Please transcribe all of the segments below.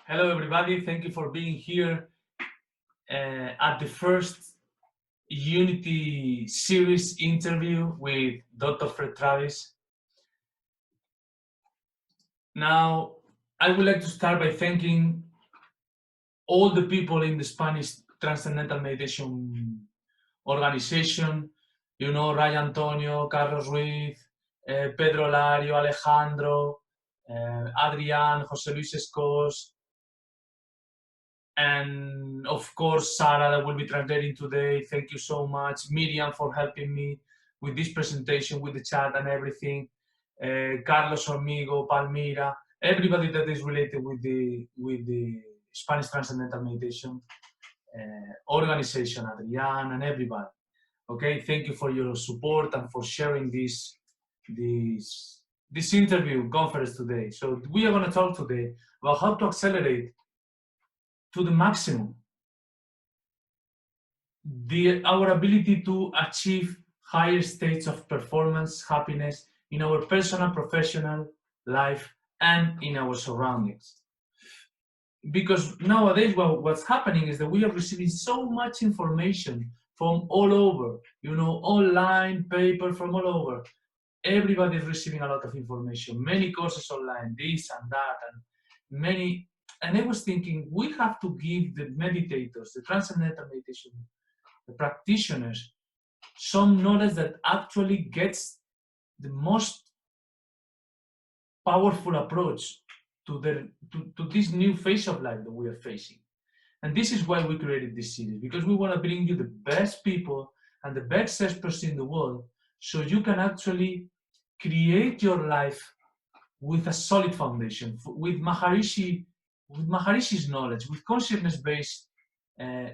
Hello, everybody. Thank you for being here at the first Unity series interview with Dr. Fred Travis. Now, I would like to start by thanking all the people in the Spanish Transcendental Meditation organization. You know, Ray Antonio, Carlos Ruiz, Pedro Lario, Alejandro, Adrián, José Luis Escos, and of course Sarah that will be translating today. Thank you so much. Miriam for helping me with this presentation, with the chat and everything. Carlos Hormigo, Palmira, everybody that is related with the Spanish Transcendental Meditation organization, Adrian and everybody. Okay, thank you for your support and for sharing this interview conference today. So we are going to talk today about how to accelerate to the maximum our ability to achieve higher states of performance, happiness in our personal, professional life and in our surroundings. Because nowadays what's happening is that we are receiving so much information from all over, you know, online, paper, from all over. Everybody is receiving a lot of information, many courses online, this and that, and many. And I was thinking, we have to give the meditators, the Transcendental Meditation, the practitioners, some knowledge that actually gets the most powerful approach to this new phase of life that we are facing. And this is why we created this series, because we want to bring you the best people and the best experts in the world so you can actually create your life with a solid foundation, with Maharishi's knowledge, with consciousness-based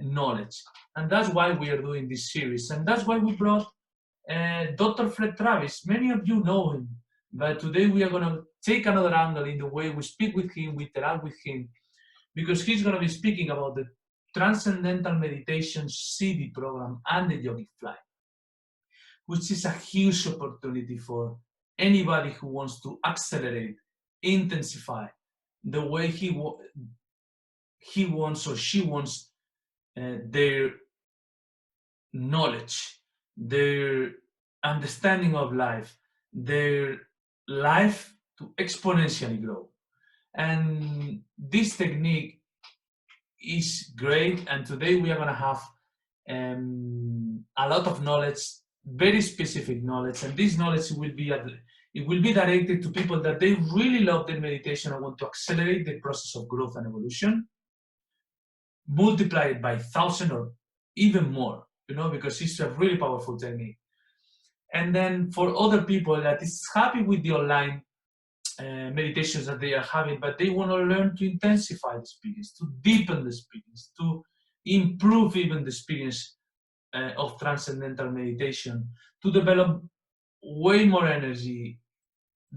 knowledge. And that's why we are doing this series. And that's why we brought Dr. Fred Travis. Many of you know him, but today we are going to take another angle in the way we speak with him, we interact with him, because he's going to be speaking about the Transcendental Meditation CD program and the Yogic Flight, which is a huge opportunity for anybody who wants to accelerate, intensify the way he wants or she wants their knowledge, their understanding of life, their life to exponentially grow. And this technique is great, and today we are going to have a lot of knowledge, very specific knowledge, and this knowledge will be directed to people that they really love their meditation and want to accelerate the process of growth and evolution, multiply it by 1,000 or even more, you know, because it's a really powerful technique. And then for other people that is happy with the online meditations that they are having, but they want to learn to intensify the experience, to deepen the experience, to improve even the experience of transcendental meditation, to develop way more energy,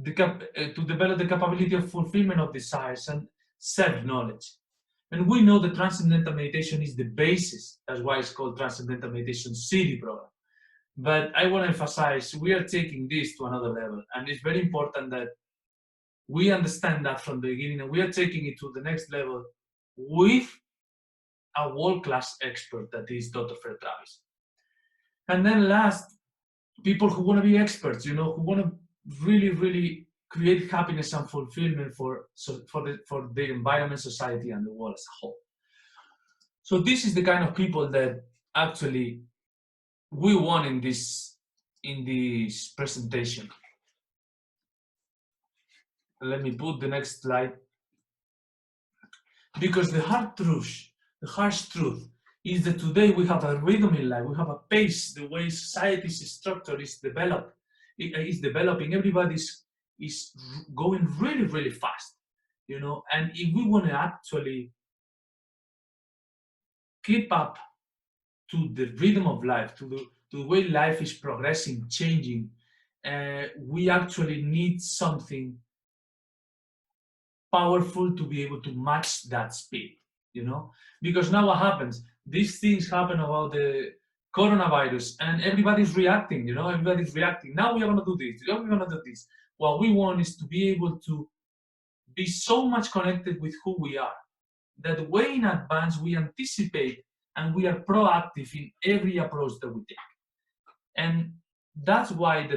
to develop the capability of fulfillment of desires and self-knowledge. And we know that Transcendental Meditation is the basis. That's why it's called Transcendental Meditation CD program. But I want to emphasize, we are taking this to another level. And it's very important that we understand that from the beginning, and we are taking it to the next level with a world-class expert that is Dr. Fred Travis. And then last, people who want to be experts, you know, who want to really, really create happiness and fulfillment for the environment, society, and the world as a whole. So this is the kind of people that actually we want in this presentation. Let me put the next slide. Because the harsh truth is that today we have a rhythm in life, we have a pace, the way society's structure is developing, everybody is going really, really fast, you know, and if we want to actually keep up to the rhythm of life, to the way life is progressing, changing, we actually need something powerful to be able to match that speed, you know, because now what happens, these things happen about the coronavirus and everybody's reacting, you know, everybody's reacting. Now we are going to do this, we're going to do this. What we want is to be able to be so much connected with who we are, that way in advance we anticipate and we are proactive in every approach that we take. And that's why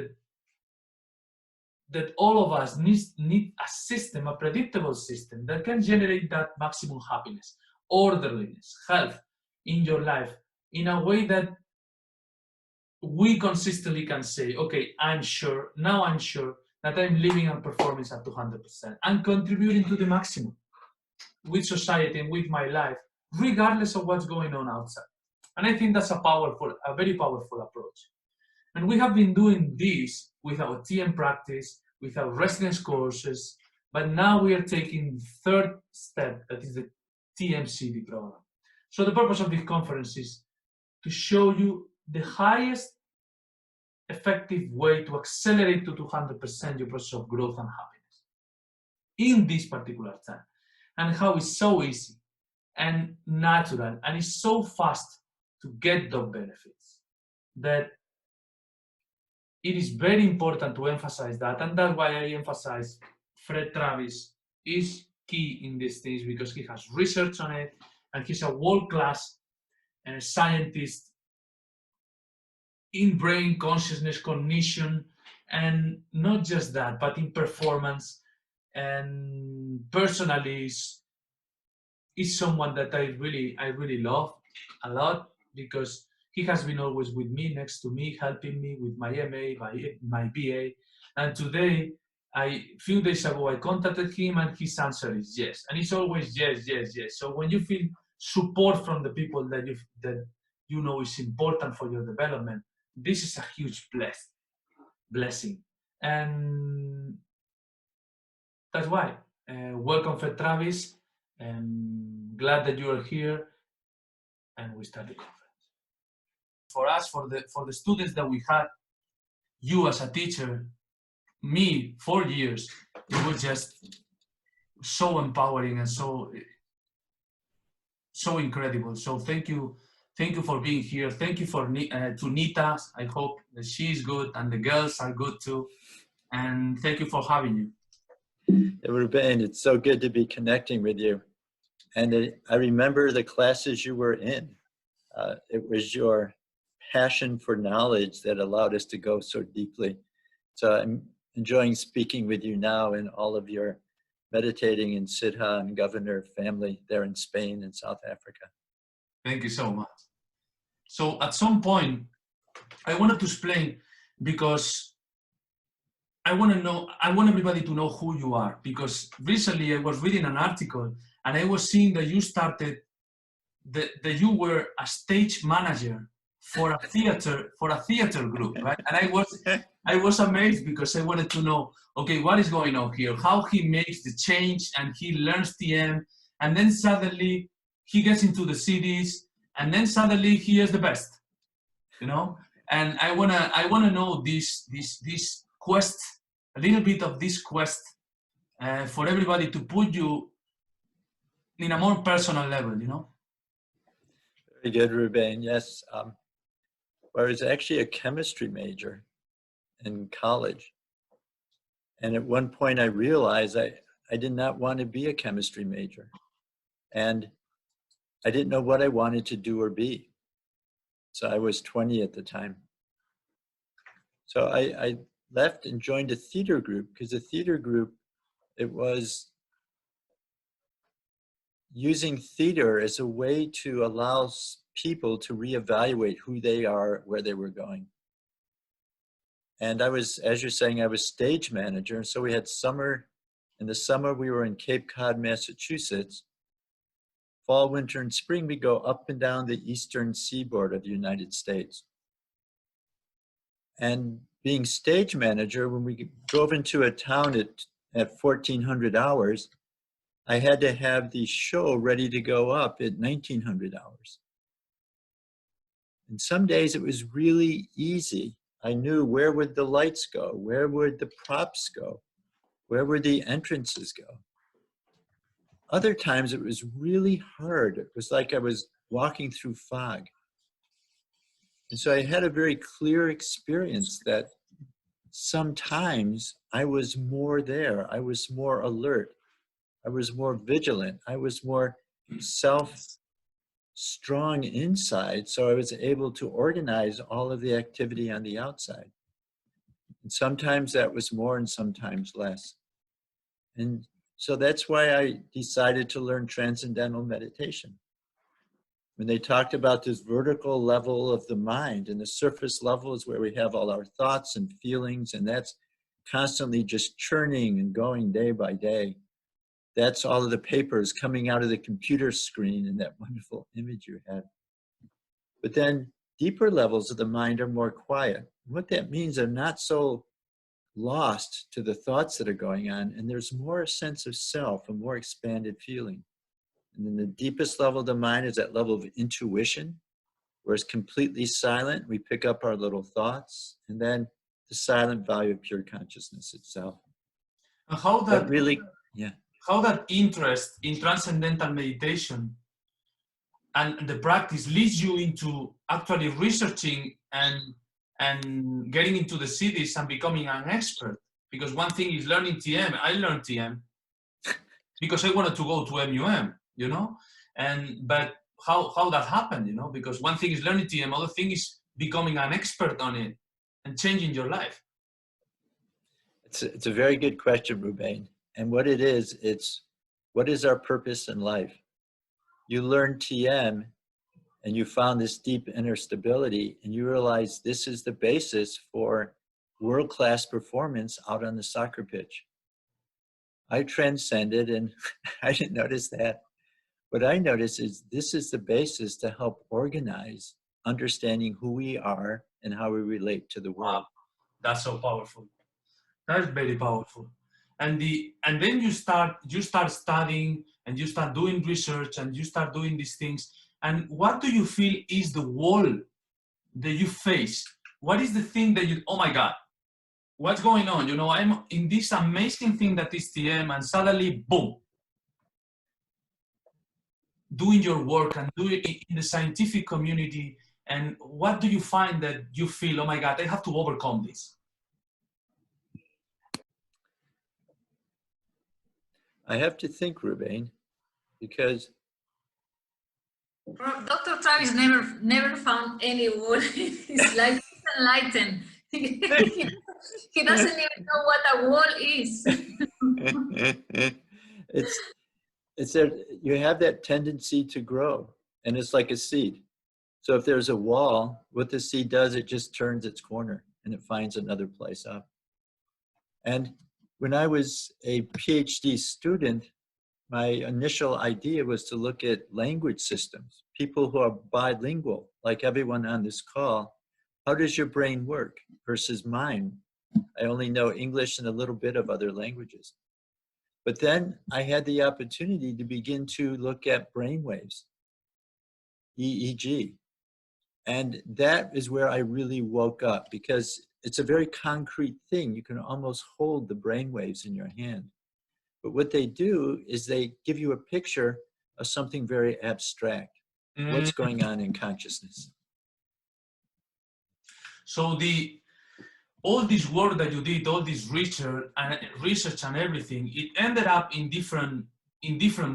that all of us need a system, a predictable system that can generate that maximum happiness, orderliness, health in your life in a way that we consistently can say, okay, I'm sure that I'm living and performing at 200% and contributing to the maximum with society and with my life, regardless of what's going on outside. And I think that's a very powerful approach. And we have been doing this with our TM practice, with our residence courses, but now we are taking the third step, that is the TMCD program. So the purpose of this conference is to show you the highest effective way to accelerate to 200% your process of growth and happiness in this particular time, and how it's so easy and natural and it's so fast to get those benefits that it is very important to emphasize that. And that's why I emphasize Fred Travis is key in these things, because he has research on it and he's a world-class scientist in brain consciousness, cognition, and not just that, but in performance. And personally is someone that I really love a lot, because he has been always with me, next to me, helping me with my MA, my BA. And today, few days ago, I contacted him and his answer is yes. And it's always yes, yes, yes. So when you feel support from the people that you know is important for your development, this is a huge blessing. And that's why. Welcome, Fred Travis. And glad that you are here. And we start the conference. For us, for the students that we had, you as a teacher, me 4 years, it was just so empowering and so incredible. So thank you for being here. Thank you to Nita. I hope that she's good and the girls are good too. And thank you for having you. Ruben, it's so good to be connecting with you. And I remember the classes you were in. It was your passion for knowledge that allowed us to go so deeply. So I'm enjoying speaking with you now and all of your meditating in Siddha and Governor family there in Spain and South Africa. Thank you so much. So at some point, I wanted to explain, because I want everybody to know who you are, because recently I was reading an article and I was seeing that you started, that you were a stage manager for a theater group, right? And I was amazed, because I wanted to know, okay, what is going on here? How he makes the change and he learns TM, and then suddenly he gets into the cities, and then suddenly he is the best, you know? And I wanna know this quest, a little bit of this quest, for everybody to put you in a more personal level, you know? Very good, Ruben. Yes. I was actually a chemistry major in college. And at one point I realized I did not want to be a chemistry major. And I didn't know what I wanted to do or be. So I was 20 at the time. So I left and joined a theater group, because the theater group, it was using theater as a way to allow people to reevaluate who they are, where they were going. And I was, as you're saying, I was stage manager. So we had summer. In the summer, we were in Cape Cod, Massachusetts. Fall, winter, and spring, we go up and down the eastern seaboard of the United States. And being stage manager, when we drove into a town at 1400 hours, I had to have the show ready to go up at 1900 hours. And some days it was really easy. I knew where would the lights go, where would the props go, where would the entrances go. Other times it was really hard. It was like I was walking through fog. And so I had a very clear experience that sometimes I was more there. I was more alert. I was more vigilant. I was more strong inside, so I was able to organize all of the activity on the outside. And sometimes that was more and sometimes less. And so that's why I decided to learn Transcendental Meditation. When they talked about this vertical level of the mind, and the surface level is where we have all our thoughts and feelings, and that's constantly just churning and going day by day. That's all of the papers coming out of the computer screen in that wonderful image you had. But then deeper levels of the mind are more quiet. What that means, I'm not so lost to the thoughts that are going on, and there's more sense of self, a more expanded feeling. And then the deepest level of the mind is that level of intuition, where it's completely silent. We pick up our little thoughts, and then the silent value of pure consciousness itself. And how that really, yeah. How that interest in transcendental meditation and the practice leads you into actually researching and getting into the cities and becoming an expert. Because one thing is learning TM. I learned TM because I wanted to go to MUM, you know. But how that happened, you know? Because one thing is learning TM, other thing is becoming an expert on it and changing your life. It's a very good question, Ruben. And what it is, it's what is our purpose in life? You learn TM and you found this deep inner stability, and you realize this is the basis for world-class performance out on the soccer pitch. I transcended, and I didn't notice that. What I noticed is this is the basis to help organize understanding who we are and how we relate to the world. Wow. That's so powerful. That's very powerful. And then you start studying, and you start doing research, and you start doing these things. And what do you feel is the wall that you face? What is the thing that you, oh my God, what's going on? You know, I'm in this amazing thing that is TM, and suddenly, boom, doing your work and doing it in the scientific community. And what do you find that you feel, oh my God, I have to overcome this? I have to think, Ruben, because Dr. Travis never found any wall in his life. He's enlightened. He doesn't even know what a wall is. it's that you have that tendency to grow, and it's like a seed. So if there's a wall, what the seed does, it just turns its corner and it finds another place up. And when I was a PhD student, my initial idea was to look at language systems, people who are bilingual, like everyone on this call. How does your brain work versus mine? I only know English and a little bit of other languages. But then I had the opportunity to begin to look at brain waves, EEG. And that is where I really woke up, because it's a very concrete thing. You can almost hold the brain waves in your hand. But what they do is they give you a picture of something very abstract. What's going on in consciousness? So all this work that you did, all this research and everything, it ended up in different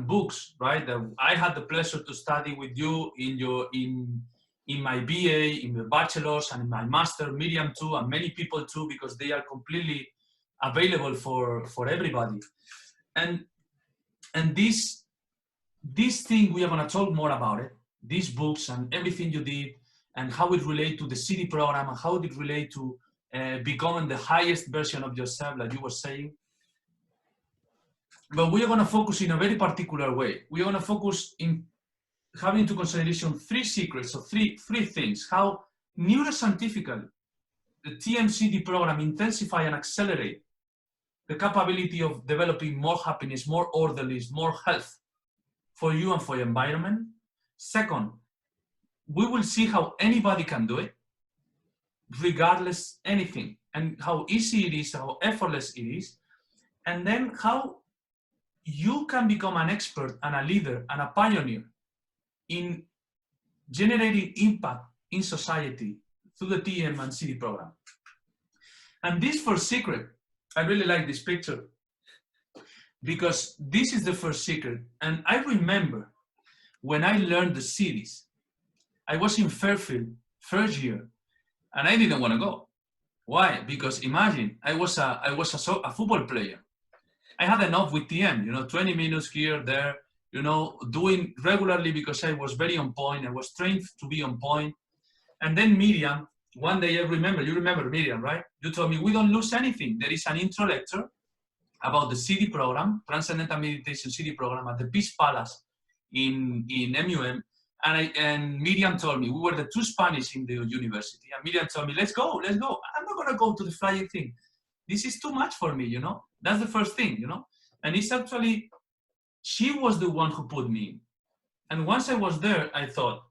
books, right? That I had the pleasure to study with you in my BA, in the bachelor's, and in my master, Miriam too, and many people too, because they are completely available for everybody. And this thing, we are going to talk more about it, these books and everything you did, and how it relate to the city program, and how it relate to becoming the highest version of yourself, like you were saying. But we are going to focus in a very particular way. We are going to focus in having into consideration three secrets, or three things: how neuroscientifically the TMCD program intensify and accelerate the capability of developing more happiness, more orderliness, more health for you and for your environment. Second, we will see how anybody can do it, regardless anything, and how easy it is, how effortless it is. And then how you can become an expert and a leader and a pioneer in generating impact in society through the TM and CD program. And this first secret, I really like this picture, because this is the first secret. And I remember when I learned the cities. I was in Fairfield first year, and I didn't want to go. Why? Because imagine I was a football player. I had enough with TM, 20 minutes here, there, doing regularly because I was very on point. I was trained to be on point. And then Miriam, one day you remember Miriam, right? You told me, we don't lose anything. There is an intro lecture about the CD program, Transcendental Meditation CD program at the Peace Palace in MUM. And Miriam told me, we were the two Spanish in the university. And Miriam told me, let's go. I'm not going to go to the flyer thing. This is too much for me, That's the first thing, And it's actually, she was the one who put me in. And once I was there, I thought,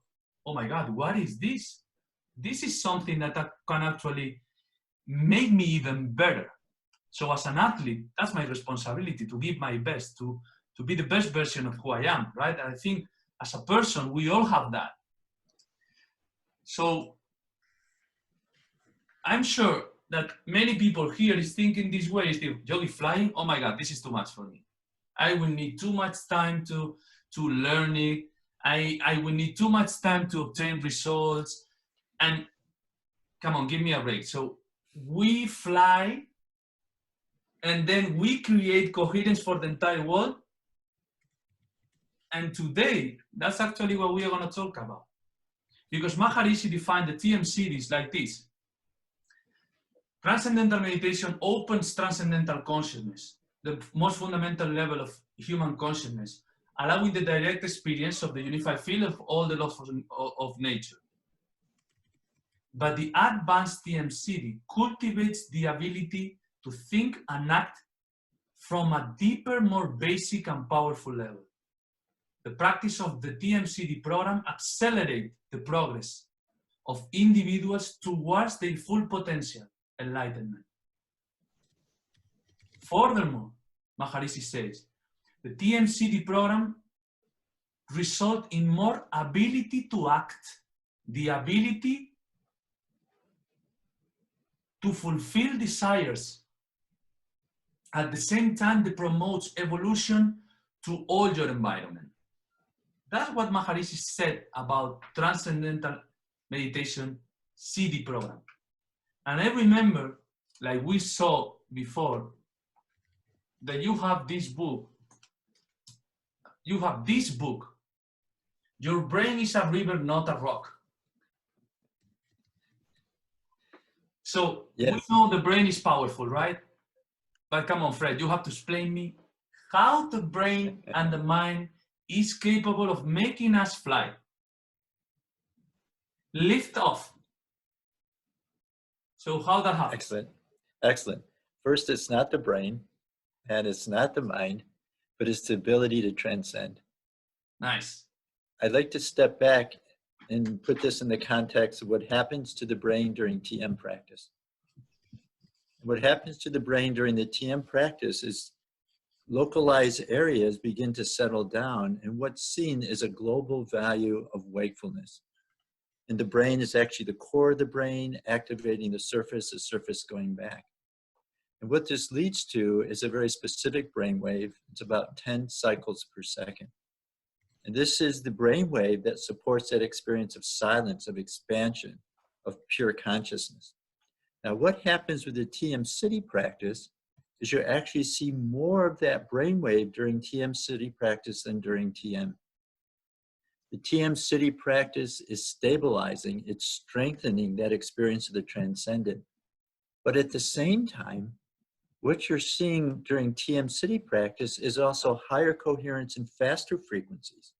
oh my God, what is this? This is something that can actually make me even better. So as an athlete, that's my responsibility, to give my best, to be the best version of who I am, right? And I think as a person, we all have that. So I'm sure that many people here is thinking this way, Yogi, flying, oh my God, this is too much for me. I will need too much time to learn it. I will need too much time to obtain results. And come on, give me a break. So we fly, and then we create coherence for the entire world. And today, that's actually what we are going to talk about. Because Maharishi defined the TM series like this. Transcendental meditation opens transcendental consciousness, the most fundamental level of human consciousness, allowing the direct experience of the unified field of all the laws of nature. But the advanced TMCD cultivates the ability to think and act from a deeper, more basic and powerful level. The practice of the TMCD program accelerates the progress of individuals towards their full potential enlightenment. Furthermore, Maharishi says, the TMCD program results in more ability to act, the ability to fulfill desires. At the same time, it promotes evolution to all your environment. That's what Maharishi said about Transcendental Meditation CD program. And I remember, like we saw before, that you have this book. You have this book. Your brain is a river, not a rock. So yes, we know the brain is powerful, right? But come on, Fred, you have to explain me how the brain and the mind is capable of making us fly. Lift off. So how that happens? Excellent. Excellent. First, it's not the brain and it's not the mind, but it's the ability to transcend. Nice. I'd like to step back and put this in the context of what happens to the brain during TM practice. What happens to the brain during the TM practice is localized areas begin to settle down, and what's seen is a global value of wakefulness. And the brain is actually the core of the brain, activating the surface going back. And what this leads to is a very specific brain wave. It's about 10 cycles per second. And this is the brain wave that supports that experience of silence, of expansion, of pure consciousness. Now, what happens with the TM City practice is you actually see more of that brainwave during TM City practice than during TM. The TM City practice is stabilizing, it's strengthening that experience of the transcendent. But at the same time, what you're seeing during TM City practice is also higher coherence and faster frequencies.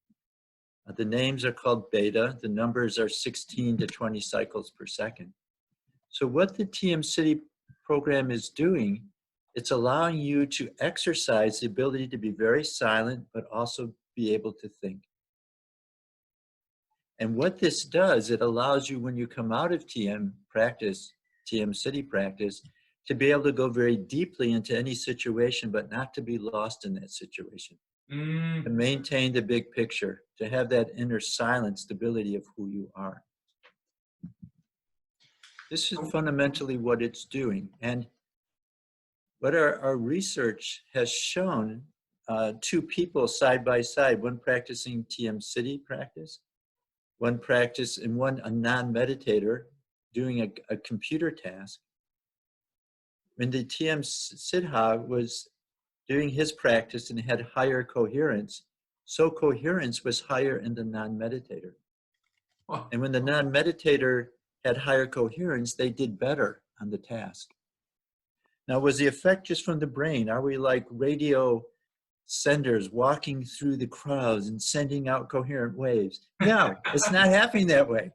The names are called beta, the numbers are 16 to 20 cycles per second. So what the TM City program is doing, it's allowing you to exercise the ability to be very silent, but also be able to think. And what this does, it allows you, when you come out of TM practice, TM City practice, to be able to go very deeply into any situation, but not to be lost in that situation. To maintain the big picture, to have that inner silent stability of who you are. This is fundamentally what it's doing. And what our research has shown two people side by side, one practicing TM City practice, one practice, and one a non-meditator doing a computer task. When the TM Siddha was doing his practice and had higher coherence, so coherence was higher in the non-meditator. Wow. And when the non-meditator had higher coherence, they did better on the task. Now, was the effect just from the brain? Are we like radio senders walking through the crowds and sending out coherent waves? No, it's not happening that way.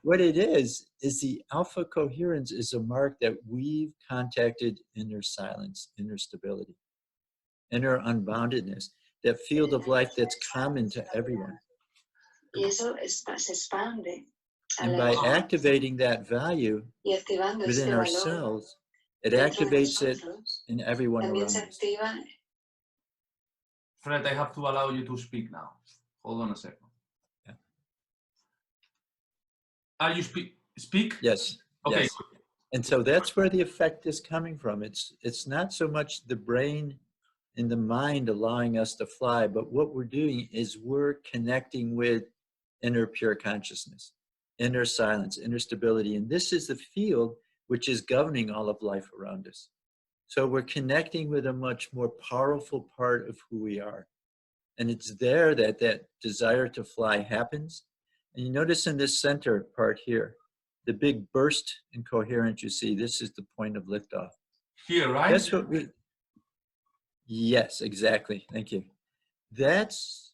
What it is the alpha coherence is a mark that we've contacted inner silence, inner stability, inner unboundedness, that field of life that's common to everyone. Y eso se expande. And by activating that value within ourselves, it activates it in everyone around us. Fred, I have to allow you to speak now. Hold on a second. Yeah. Are you speak? Yes. Okay. Yes. And so that's where the effect is coming from. It's not so much the brain and the mind allowing us to fly, but what we're doing is we're connecting with inner pure consciousness, inner silence, inner stability. And this is the field which is governing all of life around us. So we're connecting with a much more powerful part of who we are. And it's there that that desire to fly happens. And you notice in this center part here, the big burst in coherence you see, this is the point of liftoff. Here, right? That's what we, yes, exactly. Thank you. That's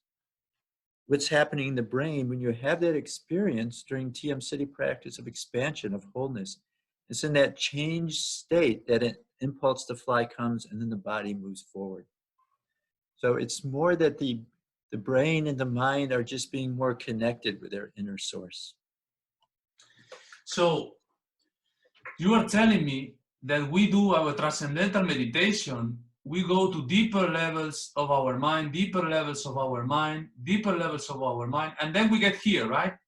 what's happening in the brain when you have that experience during TM City practice of expansion, of wholeness. It's in that changed state that an impulse to fly comes and then the body moves forward. So it's more that the brain and the mind are just being more connected with their inner source. So you are telling me that we do our transcendental meditation, we go to deeper levels of our mind, deeper levels of our mind, deeper levels of our mind, and then we get here, right?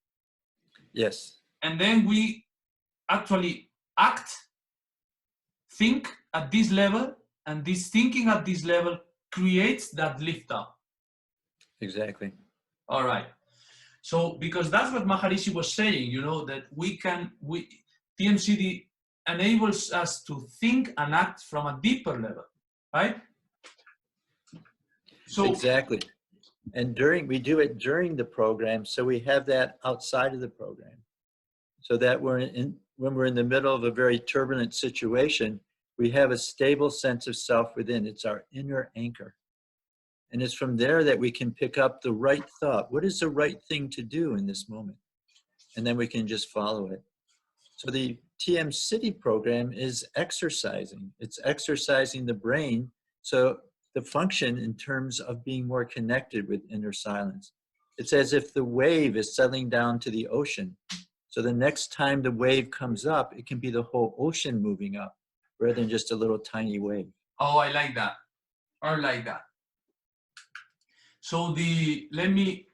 Yes. And then we actually act, think at this level, and this thinking at this level creates that lift up. Exactly. All right. So, because that's what Maharishi was saying, you know, that TMCD enables us to think and act from a deeper level, right? So exactly. And we do it during the program, so we have that outside of the program. So that when we're in the middle of a very turbulent situation, we have a stable sense of self within. It's our inner anchor. And it's from there that we can pick up the right thought. What is the right thing to do in this moment? And then we can just follow it. So the TM City program is exercising. It's exercising the brain. So the function in terms of being more connected with inner silence. It's as if the wave is settling down to the ocean. So the next time the wave comes up, it can be the whole ocean moving up rather than just a little tiny wave. Oh, I like that. I like that. So let me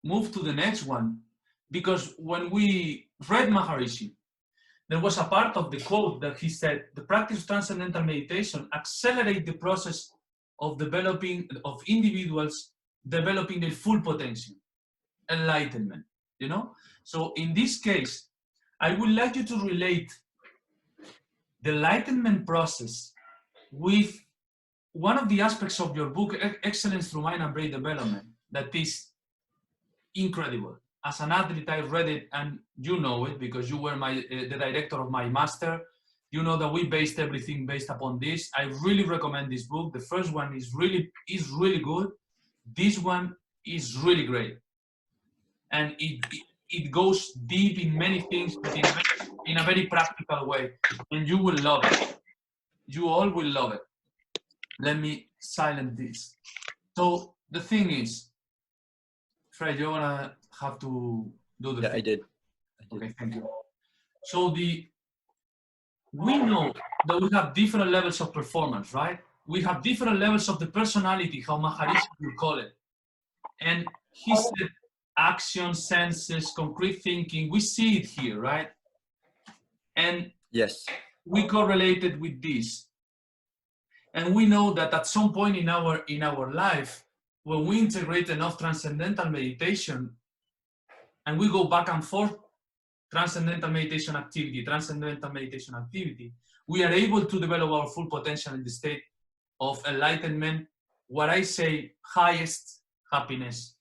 move to the next one, because when we read Maharishi, there was a part of the quote that he said, the practice of transcendental meditation accelerates the process of individuals developing their full potential, enlightenment, you know? So in this case, I would like you to relate the enlightenment process with one of the aspects of your book, Excellence Through Mind and Brain Development, that is incredible. As an athlete, I read it, and you know it because you were the director of my master. You know that we based everything based upon this. I really recommend this book. The first one is really good. This one is really great, and it goes deep in many things, but in a very practical way, and you will love it. You all will love it. Let me silence this. So the thing is, Fred, you're gonna have to do the thing. I did. Okay, thank you. So we know that we have different levels of performance, right? We have different levels of the personality, how Maharishi would call it. And he said action, senses, concrete thinking, we see it here, right? And yes, we correlated with this. And we know that at some point in our life, when we integrate enough transcendental meditation and we go back and forth, transcendental meditation activity, we are able to develop our full potential in the state of enlightenment, what I say highest happiness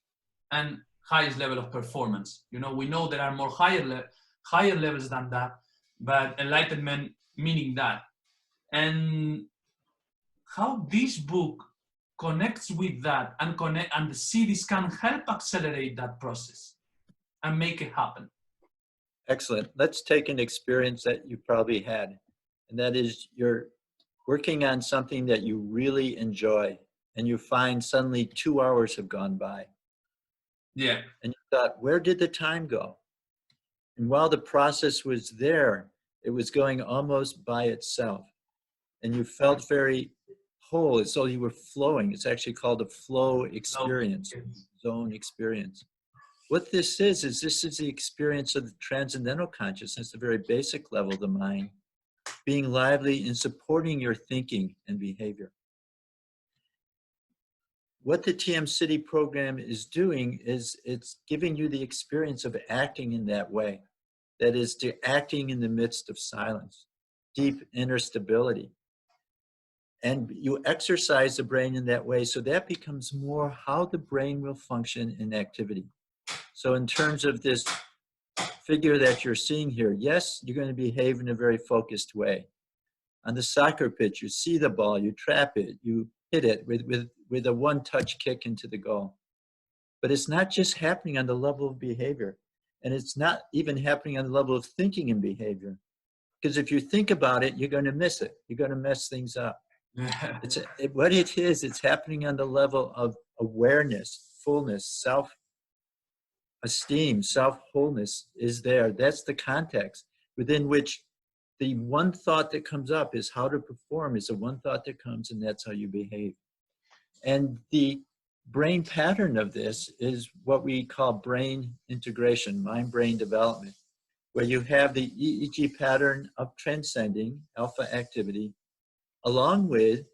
and highest level of performance. You know, we know there are more higher levels than that, but enlightenment meaning that. And how this book connects with that and the cities can help accelerate that process and make it happen. Excellent. Let's take an experience that you probably had, and that is you're working on something that you really enjoy, and you find suddenly 2 hours have gone by. Yeah. And you thought, where did the time go? And while the process was there, it was going almost by itself. And you felt very whole, as though you were flowing. It's actually called a flow experience, zone experience. What this is this is the experience of the transcendental consciousness, the very basic level of the mind, being lively and supporting your thinking and behavior. What the TM City program is doing is it's giving you the experience of acting in that way. That is, to acting in the midst of silence, deep inner stability. And you exercise the brain in that way, so that becomes more how the brain will function in activity. So in terms of this figure that you're seeing here, yes, you're going to behave in a very focused way. On the soccer pitch, you see the ball, you trap it, you hit it with a one-touch kick into the goal. But it's not just happening on the level of behavior, and it's not even happening on the level of thinking and behavior. Because if you think about it, you're going to miss it. You're going to mess things up. What it is, it's happening on the level of awareness, fullness, self-esteem, self-wholeness is there. That's the context within which the one thought that comes up is how to perform is the one thought that comes, and that's how you behave. And the brain pattern of this is what we call brain integration, mind-brain development, where you have the EEG pattern of transcending alpha activity along with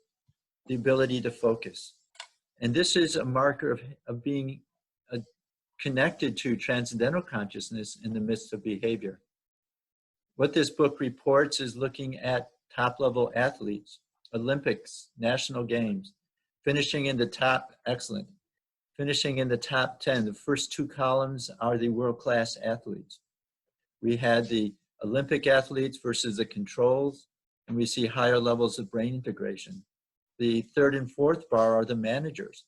the ability to focus. And this is a marker of being connected to transcendental consciousness in the midst of behavior. What this book reports is looking at top-level athletes, Olympics, national games, finishing in the top, excellent, finishing in the top 10. The first two columns are the world-class athletes. We had the Olympic athletes versus the controls, and we see higher levels of brain integration. The third and fourth bar are the managers,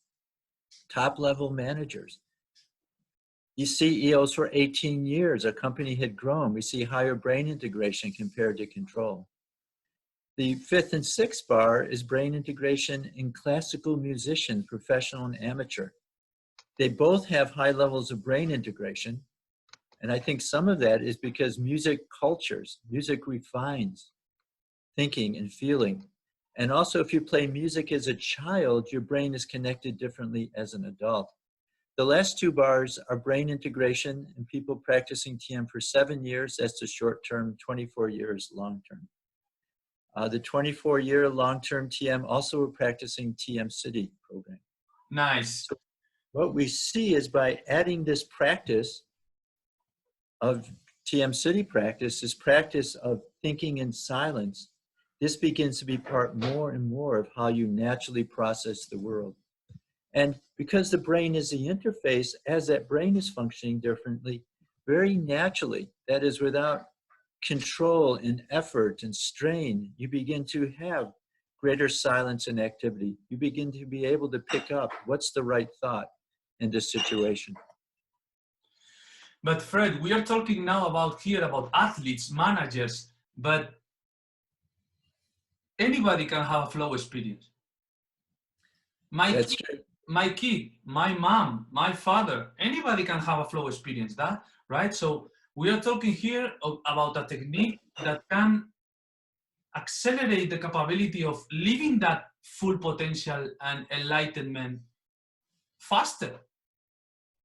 top-level managers. These CEOs for 18 years, a company had grown. We see higher brain integration compared to control. The fifth and sixth bar is brain integration in classical musicians, professional and amateur. They both have high levels of brain integration. And I think some of that is because music cultures, music refines thinking and feeling. And also if you play music as a child, your brain is connected differently as an adult. The last two bars are brain integration and people practicing TM for 7 years. That's the short term, 24 years long term. The 24-year long-term TM also we're practicing TM City program. Nice. So what we see is by adding this practice of TM City practice, this practice of thinking in silence, this begins to be part more and more of how you naturally process the world. And because the brain is the interface, as that brain is functioning differently, very naturally, that is without control and effort and strain, you begin to have greater silence and activity. You begin to be able to pick up what's the right thought in this situation. But Fred, we are talking now about athletes, managers, but anybody can have a flow experience. My kid, my mom, my father, anybody can have a flow experience, right? So we are talking here about a technique that can accelerate the capability of living that full potential and enlightenment faster,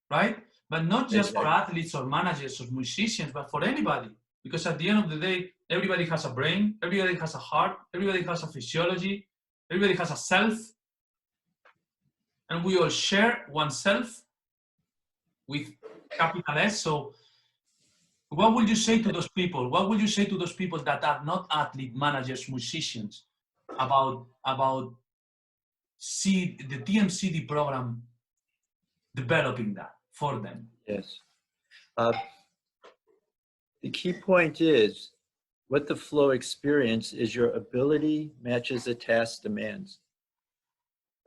right? But not just for athletes or managers or musicians, but for anybody. Because at the end of the day, everybody has a brain, everybody has a heart, everybody has a physiology, Everybody has a self, and we all share one self with capital S. So what would you say to those people? What would you say to those people that are not athlete managers, musicians, about the TMCD program developing that for them? Yes. The key point is what the flow experience is your ability matches the task demands.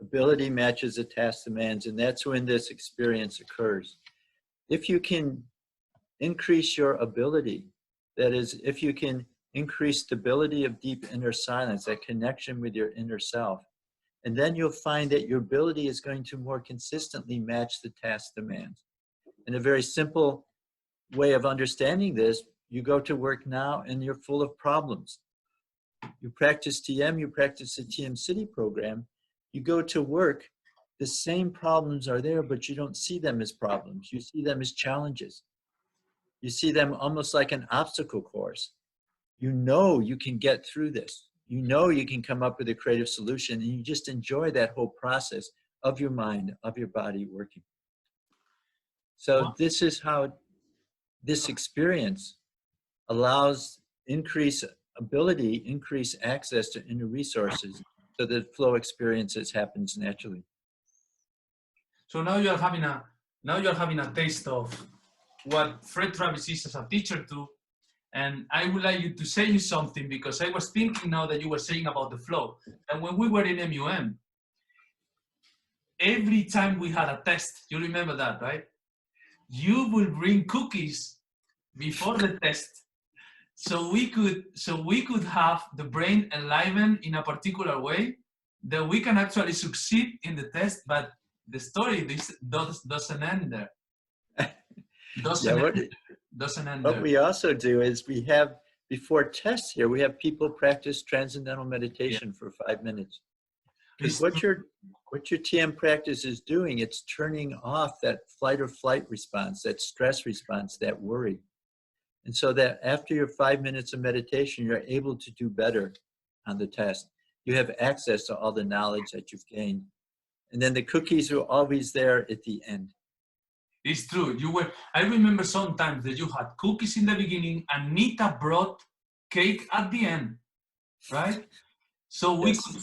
Ability matches the task demands, and that's when this experience occurs. If you can increase your ability, that is, if you can increase stability of deep inner silence, that connection with your inner self, and then you'll find that your ability is going to more consistently match the task demands. In a very simple way of understanding this, you go to work now and you're full of problems. You practice TM, you practice the TM City program, you go to work, the same problems are there, but you don't see them as problems. You see them as challenges. You see them almost like an obstacle course. You know you can get through this. You know you can come up with a creative solution, and you just enjoy that whole process of your mind, of your body working. So this is how this experience allows increased ability, increased access to inner resources, so that flow experiences happens naturally. So now you're having a taste of what Fred Travis is as a teacher too. And I would like you to say something, because I was thinking now that you were saying about the flow. And when we were in MUM, every time we had a test, you remember that, right? You would bring cookies before the test, so we could have the brain enlivened in a particular way that we can actually succeed in the test. But the story doesn't end there. Doesn't end What there. we also do is we have, before tests here, we have people practice transcendental meditation for 5 minutes. Because what your TM practice is doing, it's turning off that fight or flight response, that stress response, that worry. And so that after your 5 minutes of meditation, you're able to do better on the test. You have access to all the knowledge that you've gained. And then the cookies are always there at the end. It's true. I remember sometimes that you had cookies in the beginning, and Nita brought cake at the end, right? So we could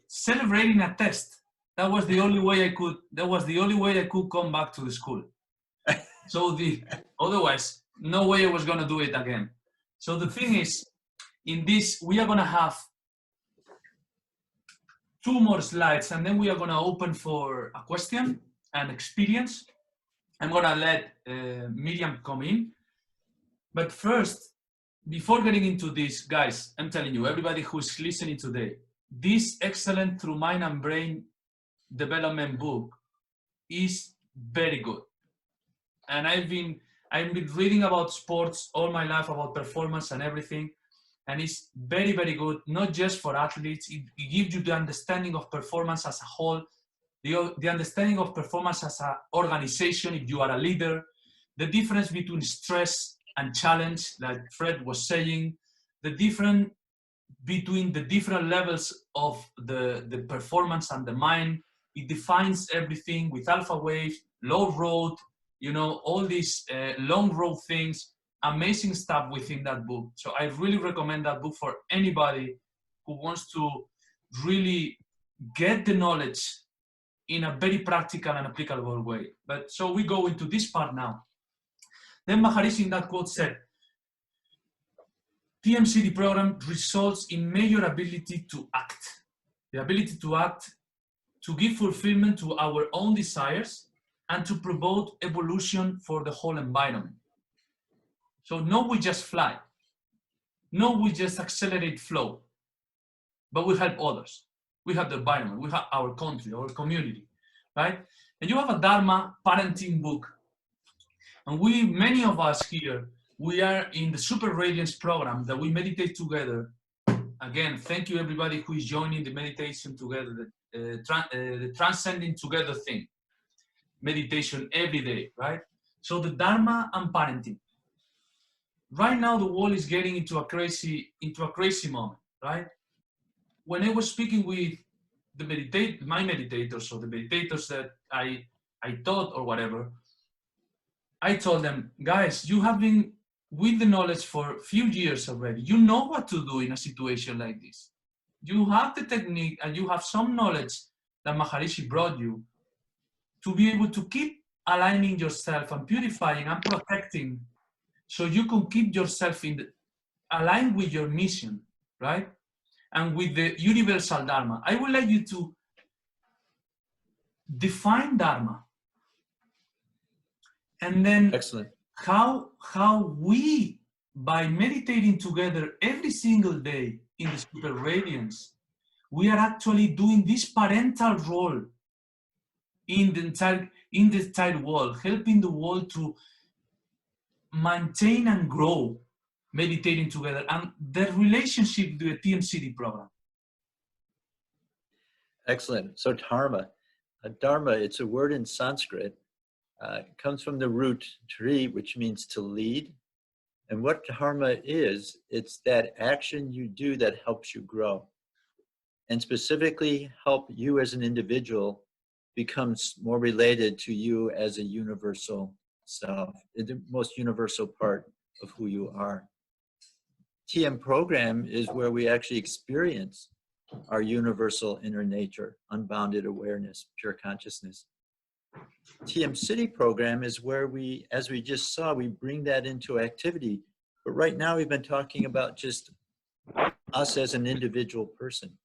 celebrating a test. That was the only way I could come back to the school. So otherwise, no way I was gonna do it again. So the thing is, in this, we are gonna have 2 more slides, and then we are gonna open for a question and experience. I'm gonna let Miriam come in. But first, before getting into this, guys, I'm telling you, everybody who's listening today, this excellent Through Mind and Brain development book is very good. And I've been reading about sports all my life, about performance and everything. And it's very, very good, not just for athletes. It gives you the understanding of performance as a whole, the understanding of performance as an organization, if you are a leader, the difference between stress and challenge, like Fred was saying, the difference between the different levels of the performance and the mind. It defines everything with alpha waves, low road, all these long road things, amazing stuff within that book. So I really recommend that book for anybody who wants to really get the knowledge in a very practical and applicable way. But so we go into this part now. Then Maharishi in that quote said, TMCD program results in major ability to act. The ability to act, to give fulfillment to our own desires, and to promote evolution for the whole environment. So no, we just fly. No, we just accelerate flow. But we help others. We have the environment, we have our country, our community, right? And you have a Dharma parenting book. And many of us here, we are in the Super Radiance program that we meditate together. Again, thank you everybody who is joining the meditation together, the Transcending Together thing. Meditation every day, right? So the Dharma and parenting. Right now, the world is getting into a crazy moment, right? when I was speaking with my meditators, or the meditators that I taught or whatever, I told them, guys, you have been with the knowledge for a few years already. You know what to do in a situation like this. You have the technique and you have some knowledge that Maharishi brought you to be able to keep aligning yourself and purifying and protecting, so you can keep yourself aligned with your mission, right? And with the universal Dharma. I would like you to define Dharma. And then Excellent. how we, by meditating together every single day in the super radiance, we are actually doing this parental role in the entire world, helping the world to maintain and grow, meditating together, and the relationship to the TMCD program. Excellent. So dharma. Dharma, it's a word in Sanskrit. It comes from the root tri, which means to lead. And what dharma is, it's that action you do that helps you grow. And specifically help you as an individual becomes more related to you as a universal self, the most universal part of who you are. TM program is where we actually experience our universal inner nature, unbounded awareness, pure consciousness. TM City program is where we, as we just saw, we bring that into activity. But right now we've been talking about just us as an individual person.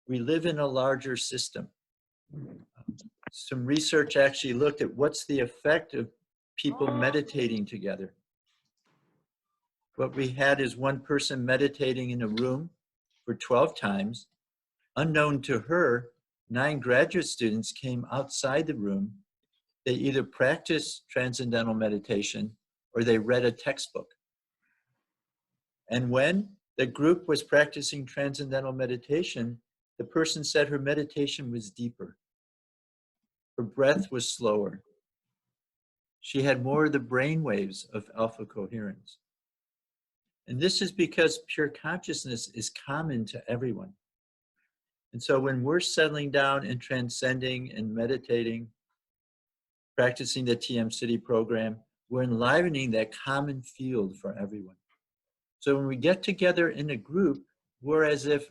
We live in a larger system. Some research actually looked at what's the effect of people meditating together. What we had is one person meditating in a room for 12 times. Unknown to her, 9 graduate students came outside the room. They either practiced Transcendental Meditation or they read a textbook. And when the group was practicing Transcendental Meditation, the person said her meditation was deeper. Her breath was slower. She had more of the brain waves of alpha coherence. And this is because pure consciousness is common to everyone. And so when we're settling down and transcending and meditating, practicing the TM City program, we're enlivening that common field for everyone. So when we get together in a group, we're as if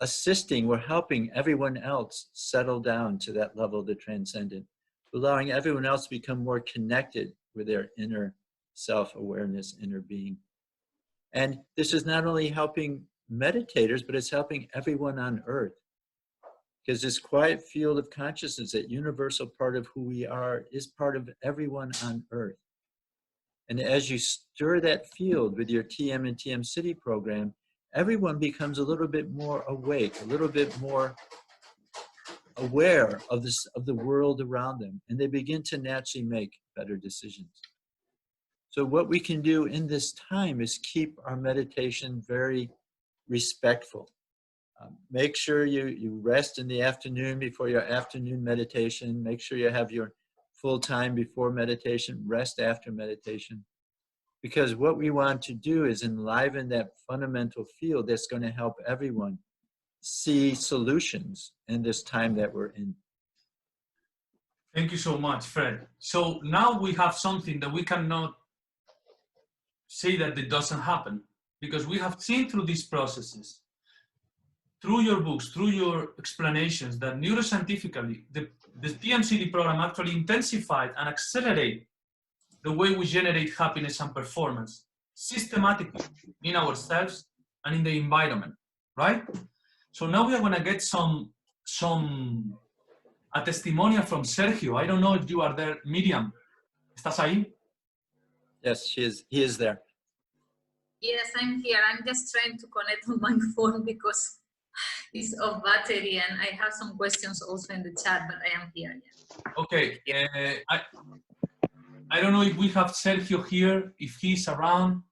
assisting, we're helping everyone else settle down to that level of the transcendent, allowing everyone else to become more connected with their inner self-awareness, inner being. And this is not only helping meditators, but it's helping everyone on earth. Because this quiet field of consciousness, that universal part of who we are, is part of everyone on earth. And as you stir that field with your TM and TM City program, everyone becomes a little bit more awake, a little bit more aware of the world around them, and they begin to naturally make better decisions. So what we can do in this time is keep our meditation very respectful. Make sure you rest in the afternoon before your afternoon meditation. Make sure you have your full time before meditation, rest after meditation. Because what we want to do is enliven that fundamental field that's going to help everyone see solutions in this time that we're in. Thank you so much, Fred. So now we have something that we cannot say that it doesn't happen, because we have seen through these processes, through your books, through your explanations, that neuroscientifically, the TMCD program actually intensified and accelerated the way we generate happiness and performance systematically in ourselves and in the environment, right? So now we are going to get a testimonial from Sergio. I don't know if you are there. Miriam, ¿estás ahí? Yes, he is there. Yes, I'm here. I'm just trying to connect on my phone because it's off battery, and I have some questions also in the chat, but I am here. Yeah. Okay. I don't know if we have Sergio here, if he's around.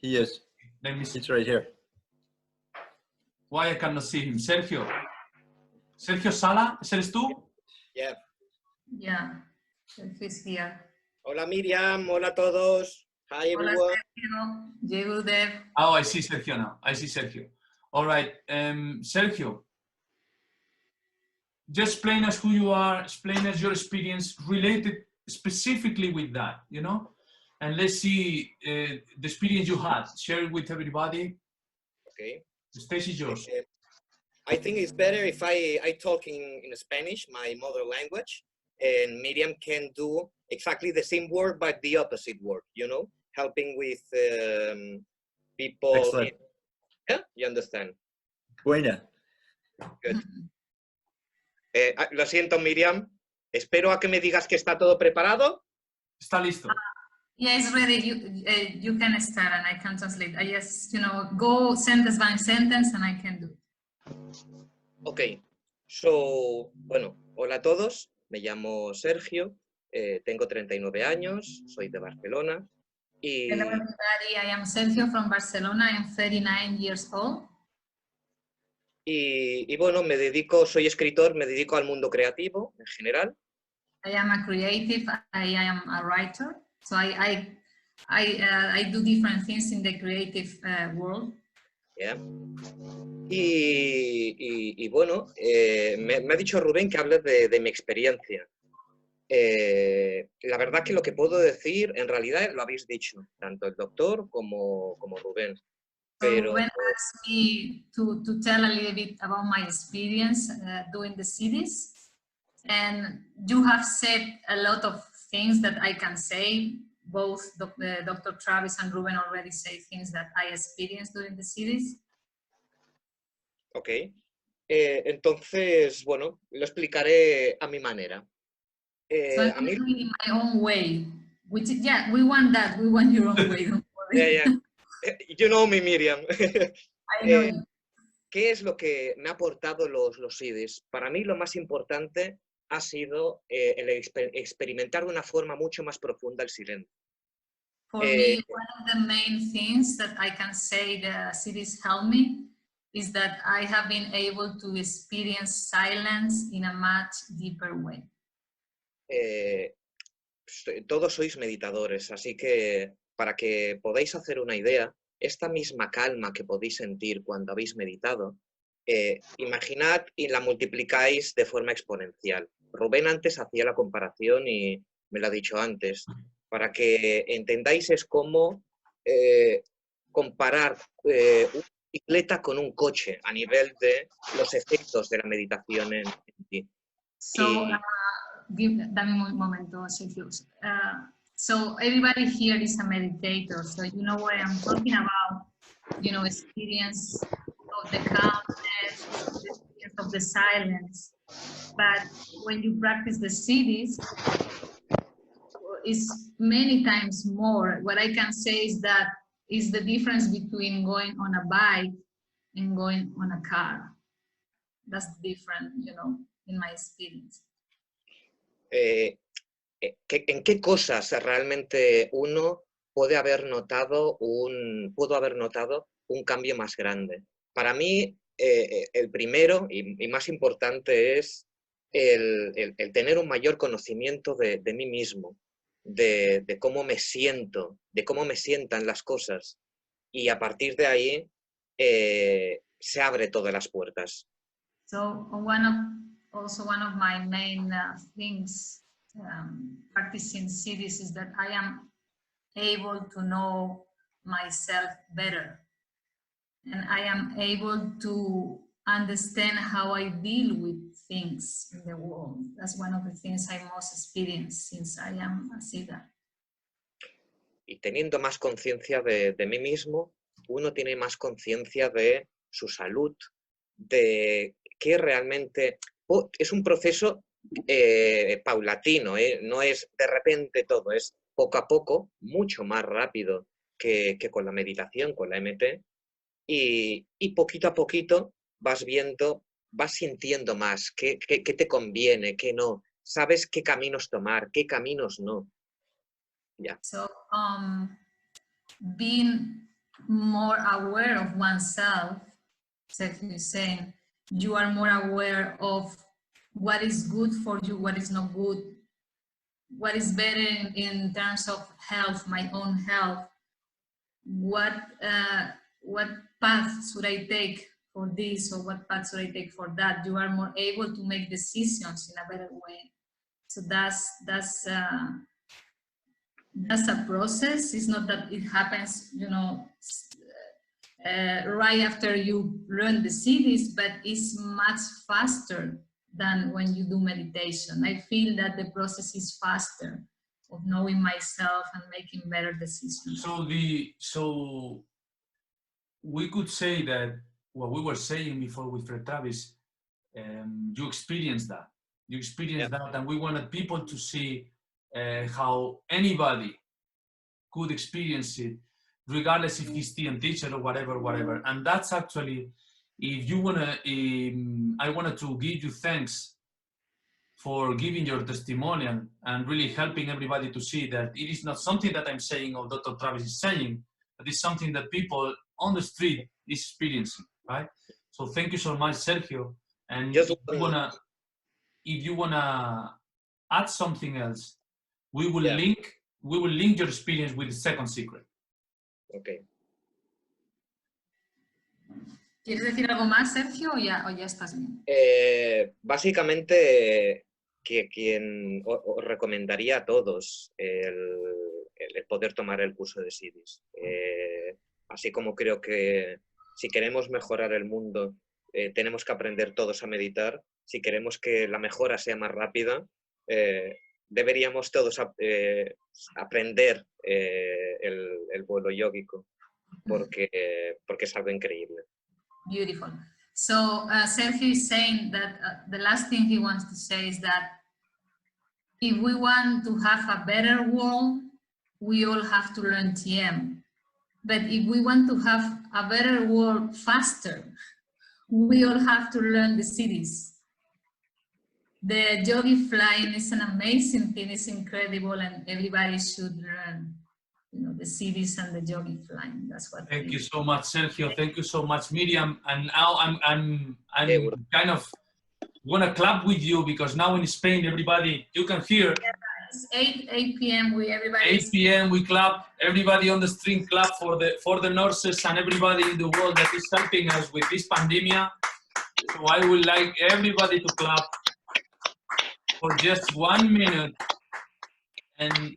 He is. Let me see. He's right here. Why I cannot see him? Sergio Sala, ¿eres tú? Yeah. Yeah, Sergio's here. Hola Miriam, hola a todos. Hi everyone. Hola Sergio, Yehudev. Oh, I see Sergio now. I see Sergio. All right, Sergio, just explain us who you are, explain us your experience related specifically with that, you know? And let's see the experience you had. Share it with everybody. Okay. The stage is yours. I think it's better if I talk in Spanish, my mother language, and Miriam can do exactly the same word, but the opposite word, you know, helping with people. Excellent. Yeah, you understand. Buena. Good. Lo siento, Miriam. Espero a que me digas que está todo preparado. Está listo. Yeah, it's ready. You can start and I can translate. I just, go sentence by sentence and I can do it. Ok. So, bueno, hola a todos. Me llamo Sergio. Tengo 39 años. Soy de Barcelona. Y, Hello everybody, I am Sergio from Barcelona. I am 39 years old. y bueno, soy escritor, me dedico al mundo creativo en general. I am a creative. I am a writer. So I do different things in the creative world. Yeah. Y bueno, me ha dicho Rubén que hable de mi experiencia. La verdad que lo que puedo decir, en realidad lo habéis dicho, tanto el doctor como Rubén. Pero, Rubén asked me to tell a little bit about my experience doing the cities. And you have said a lot of things that I can say. Both Dr. Travis and Ruben already say things that I experienced during the cities. ok. Entonces, bueno, lo explicaré a mi manera. So I'm going to do it in my own way. Which, yeah, we want that. We want your own way. Don't worry. Yeah. You know me, Miriam. I know you. ¿Qué es lo que me ha aportado los CDs? Para mí lo más importante ha sido el experimentar de una forma mucho más profunda el silencio. For me, one of the main things that I can say the cities help me is that I have been able to experience silence in a much deeper way. Todos sois meditadores, así que para que podáis hacer una idea, esta misma calma que podéis sentir cuando habéis meditado, imaginad y la multiplicáis de forma exponencial. Rubén antes hacía la comparación y me lo ha dicho antes. Para que entendáis es como comparar una bicicleta con un coche a nivel de los efectos de la meditación en ti. So, dame un momento, Sergio. So everybody here is a meditator, so you know what I'm talking about, experience of the calmness, the experience of the silence. But when you practice the cities, it's many times more. What I can say is that is the difference between going on a bike and going on a car. That's different, in my experience. ¿En qué cosas realmente uno pudo haber notado un cambio más grande? Para mí, el primero y más importante es el tener un mayor conocimiento de mí mismo, de cómo me siento, de cómo me sientan las cosas. Y a partir de ahí se abre todas las puertas. So one of my main things practicing cities is that I am able to know myself better, and I am able to understand how I deal with things in the world. That's one of the things I most experience since I am a siddha. Y teniendo más conciencia de mí mismo, uno tiene más conciencia de su salud, de que realmente es un proceso paulatino, no es de repente todo, es poco a poco, mucho más rápido que con la meditación, con la MT, y poquito a poquito vas viendo, vas sintiendo más qué te conviene, qué no, sabes qué caminos tomar, qué caminos no. Yeah. So being more aware of oneself, Sergio is saying, you are more aware of what is good for you, what is not good, what is better in terms of health, my own health, what path should I take for this, or what path should I take for that, you are more able to make decisions in a better way. So that's a process. It's not that it happens, you know, right after you learn the cities, but it's much faster than when you do meditation. I feel that the process is faster of knowing myself and making better decisions. So we could say that what we were saying before with Fred Travis, you experienced that. You experienced that, and we wanted people to see how anybody could experience it, regardless if he's TM teacher or whatever. And that's actually, if you wanna, I wanted to give you thanks for giving your testimonial and really helping everybody to see that it is not something that I'm saying or Dr. Travis is saying, but it's something that people on the street is experiencing, right? So thank you so much, Sergio. And Just if you wanna add something else, we will Yeah. link your experience with the second secret. Okay. ¿Quieres decir algo más, Sergio, o ya estás bien? Básicamente, os recomendaría a todos el poder tomar el curso de CIDIS. Así como creo que si queremos mejorar el mundo, tenemos que aprender todos a meditar. Si queremos que la mejora sea más rápida, deberíamos todos aprender el vuelo yógico, porque es algo increíble. Beautiful. So Sergio is saying that the last thing he wants to say is that if we want to have a better world, we all have to learn TM. But if we want to have a better world faster, we all have to learn the cities. The yogi flying is an amazing thing, it's incredible, and everybody should learn, you know, the cities and the yogi flying. That's what. Thank you so much, Sergio. Thank you so much, Miriam. And now I'm kind of wanna clap with you, because now in Spain, everybody, you can hear. It's 8 p.m. 8 p.m. we clap. Everybody on the stream clap for the nurses and everybody in the world that is helping us with this pandemic. So I would like everybody to clap for just 1 minute and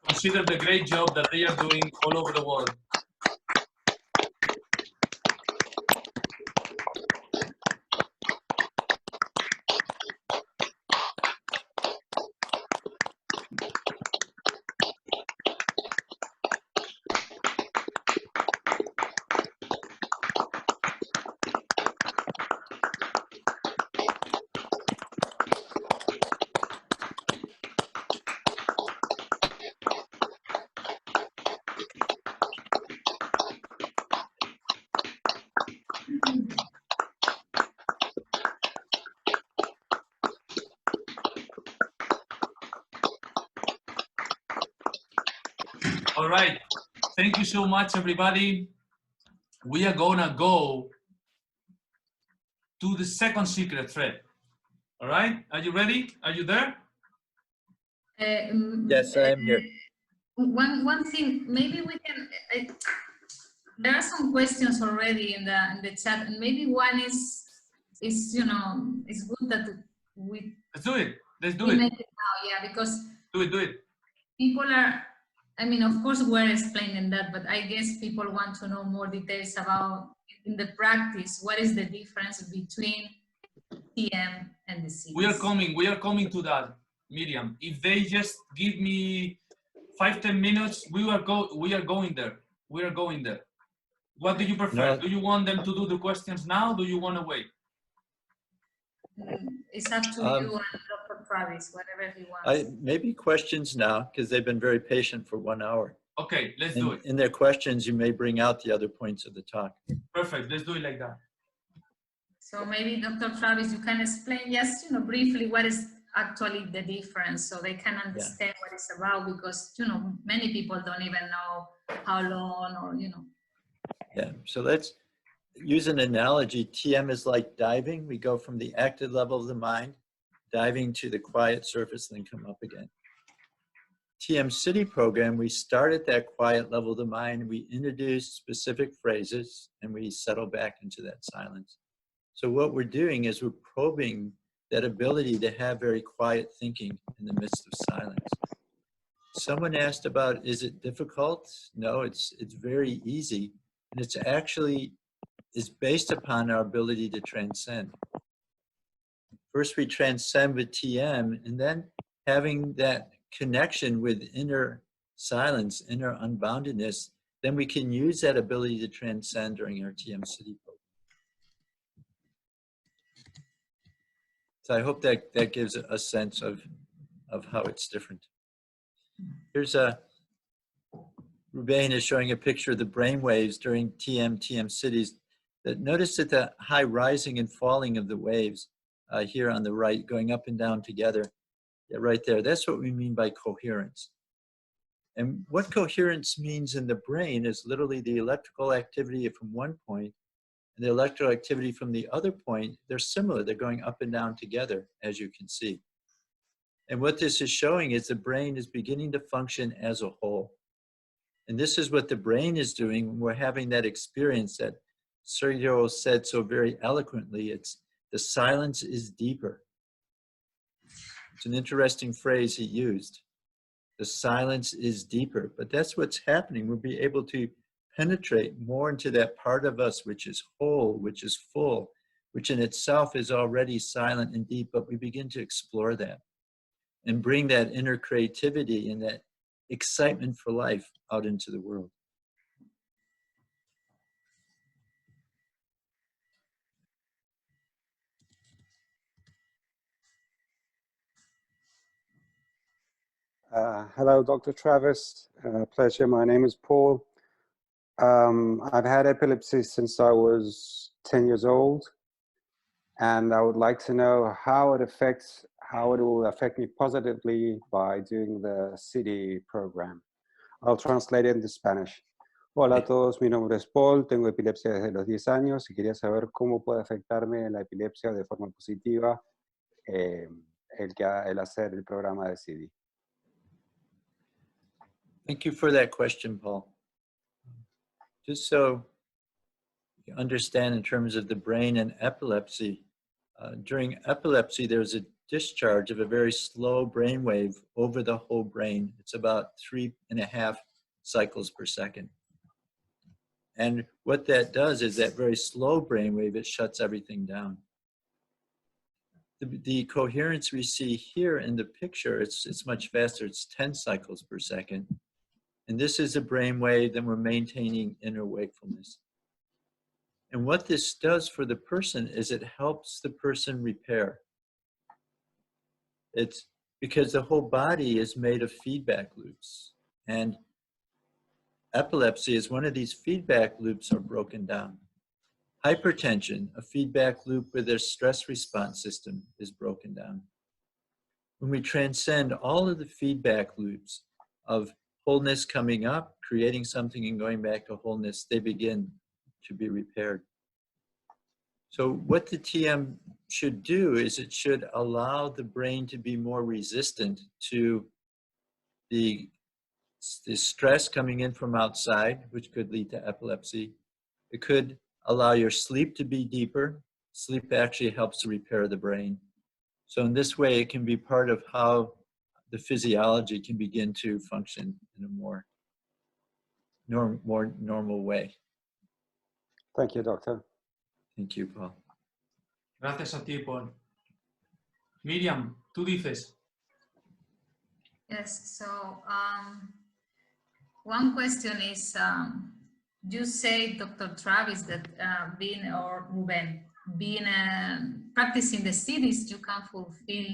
consider the great job that they are doing all over the world. All right, thank you so much, everybody. We are gonna go to the second secret thread. All right, are you ready? Are you there? Yes, I am here. One thing, maybe we can. There are some questions already in the chat, and maybe one is you know, it's good that we. Let's do it. Let's do we it. make it now, yeah, because Do it. people are. I mean, of course, we're explaining that, but I guess people want to know more details about, in the practice, what is the difference between TM and the CDs. We are coming to that, Miriam. If they just give me 5-10 minutes, we are going there. We are going there. What do you prefer? No. Do you want them to do the questions now? Do you want to wait? It's up to you and Dr. Travis, whatever he wants. Maybe questions now, because they've been very patient for 1 hour. Okay, let's do it. In their questions, you may bring out the other points of the talk. Perfect. Let's do it like that. So maybe Dr. Travis, you can explain just, you know, briefly what is actually the difference, so they can understand what it's about, because, you know, many people don't even know how long, or, you know. Yeah, so let's use an analogy. TM is like diving. We go from the active level of the mind, diving to the quiet surface, then come up again. TM City program, we start at that quiet level of the mind, we introduce specific phrases, and we settle back into that silence. So what we're doing is we're probing that ability to have very quiet thinking in the midst of silence. Someone asked about, is it difficult? No, it's very easy. And it's actually is based upon our ability to transcend. First, we transcend with TM, and then having that connection with inner silence, inner unboundedness, then we can use that ability to transcend during our TM City program. So I hope that gives a sense of how it's different. Here's Ruben is showing a picture of the brain waves during TM cities. That notice that the high rising and falling of the waves here on the right, going up and down together. Yeah, right there. That's what we mean by coherence. And what coherence means in the brain is literally the electrical activity from one point and the electrical activity from the other point. They're similar. They're going up and down together, as you can see. And what this is showing is the brain is beginning to function as a whole. And this is what the brain is doing when we're having that experience that Sergio said so very eloquently. It's the silence is deeper. It's an interesting phrase he used. The silence is deeper, but that's what's happening. We'll be able to penetrate more into that part of us which is whole, which is full, which in itself is already silent and deep, but we begin to explore that and bring that inner creativity and that excitement for life out into the world. Hello, Dr. Travis. Pleasure. My name is Paul. I've had epilepsy since I was 10 years old, and I would like to know how it will affect me positively by doing the City program. I'll translate it into Spanish. Hola a todos, mi nombre es Paul, tengo epilepsia desde los 10 años y quería saber cómo puede afectarme la epilepsia de forma positiva el hacer el programa de City. Thank you for that question, Paul. Just so you understand in terms of the brain and epilepsy, during epilepsy, there's a discharge of a very slow brain wave over the whole brain. It's about 3.5 cycles per second. And what that does is that very slow brain wave, it shuts everything down. The coherence we see here in the picture, it's much faster. It's 10 cycles per second. And this is a brain wave that we're maintaining inner wakefulness. And what this does for the person is it helps the person repair. It's because the whole body is made of feedback loops. And epilepsy is one of these feedback loops are broken down. Hypertension, a feedback loop with their stress response system, is broken down. When we transcend all of the feedback loops of wholeness coming up, creating something and going back to wholeness, they begin to be repaired. So what the TM should do is it should allow the brain to be more resistant to the stress coming in from outside, which could lead to epilepsy. It could allow your sleep to be deeper. Sleep actually helps to repair the brain. So in this way, it can be part of how the physiology can begin to function in a more normal way. Thank you, Doctor. Thank you, Paul. Gracias a ti, Paul. Miriam, tú dices. Yes, so one question is, you say, Dr. Travis, that practicing the cities, you can fulfill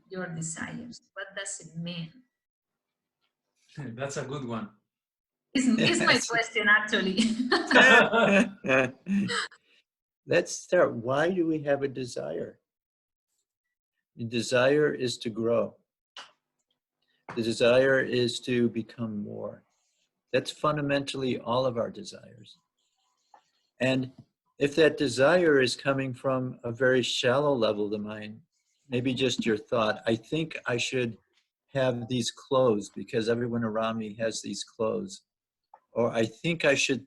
your desires. What does it mean? That's a good one. It's my question, actually. Let's start. Why do we have a desire? The desire is to grow. The desire is to become more. That's fundamentally all of our desires. And if that desire is coming from a very shallow level of the mind, maybe just your thought, I think I should have these clothes because everyone around me has these clothes. Or I think I should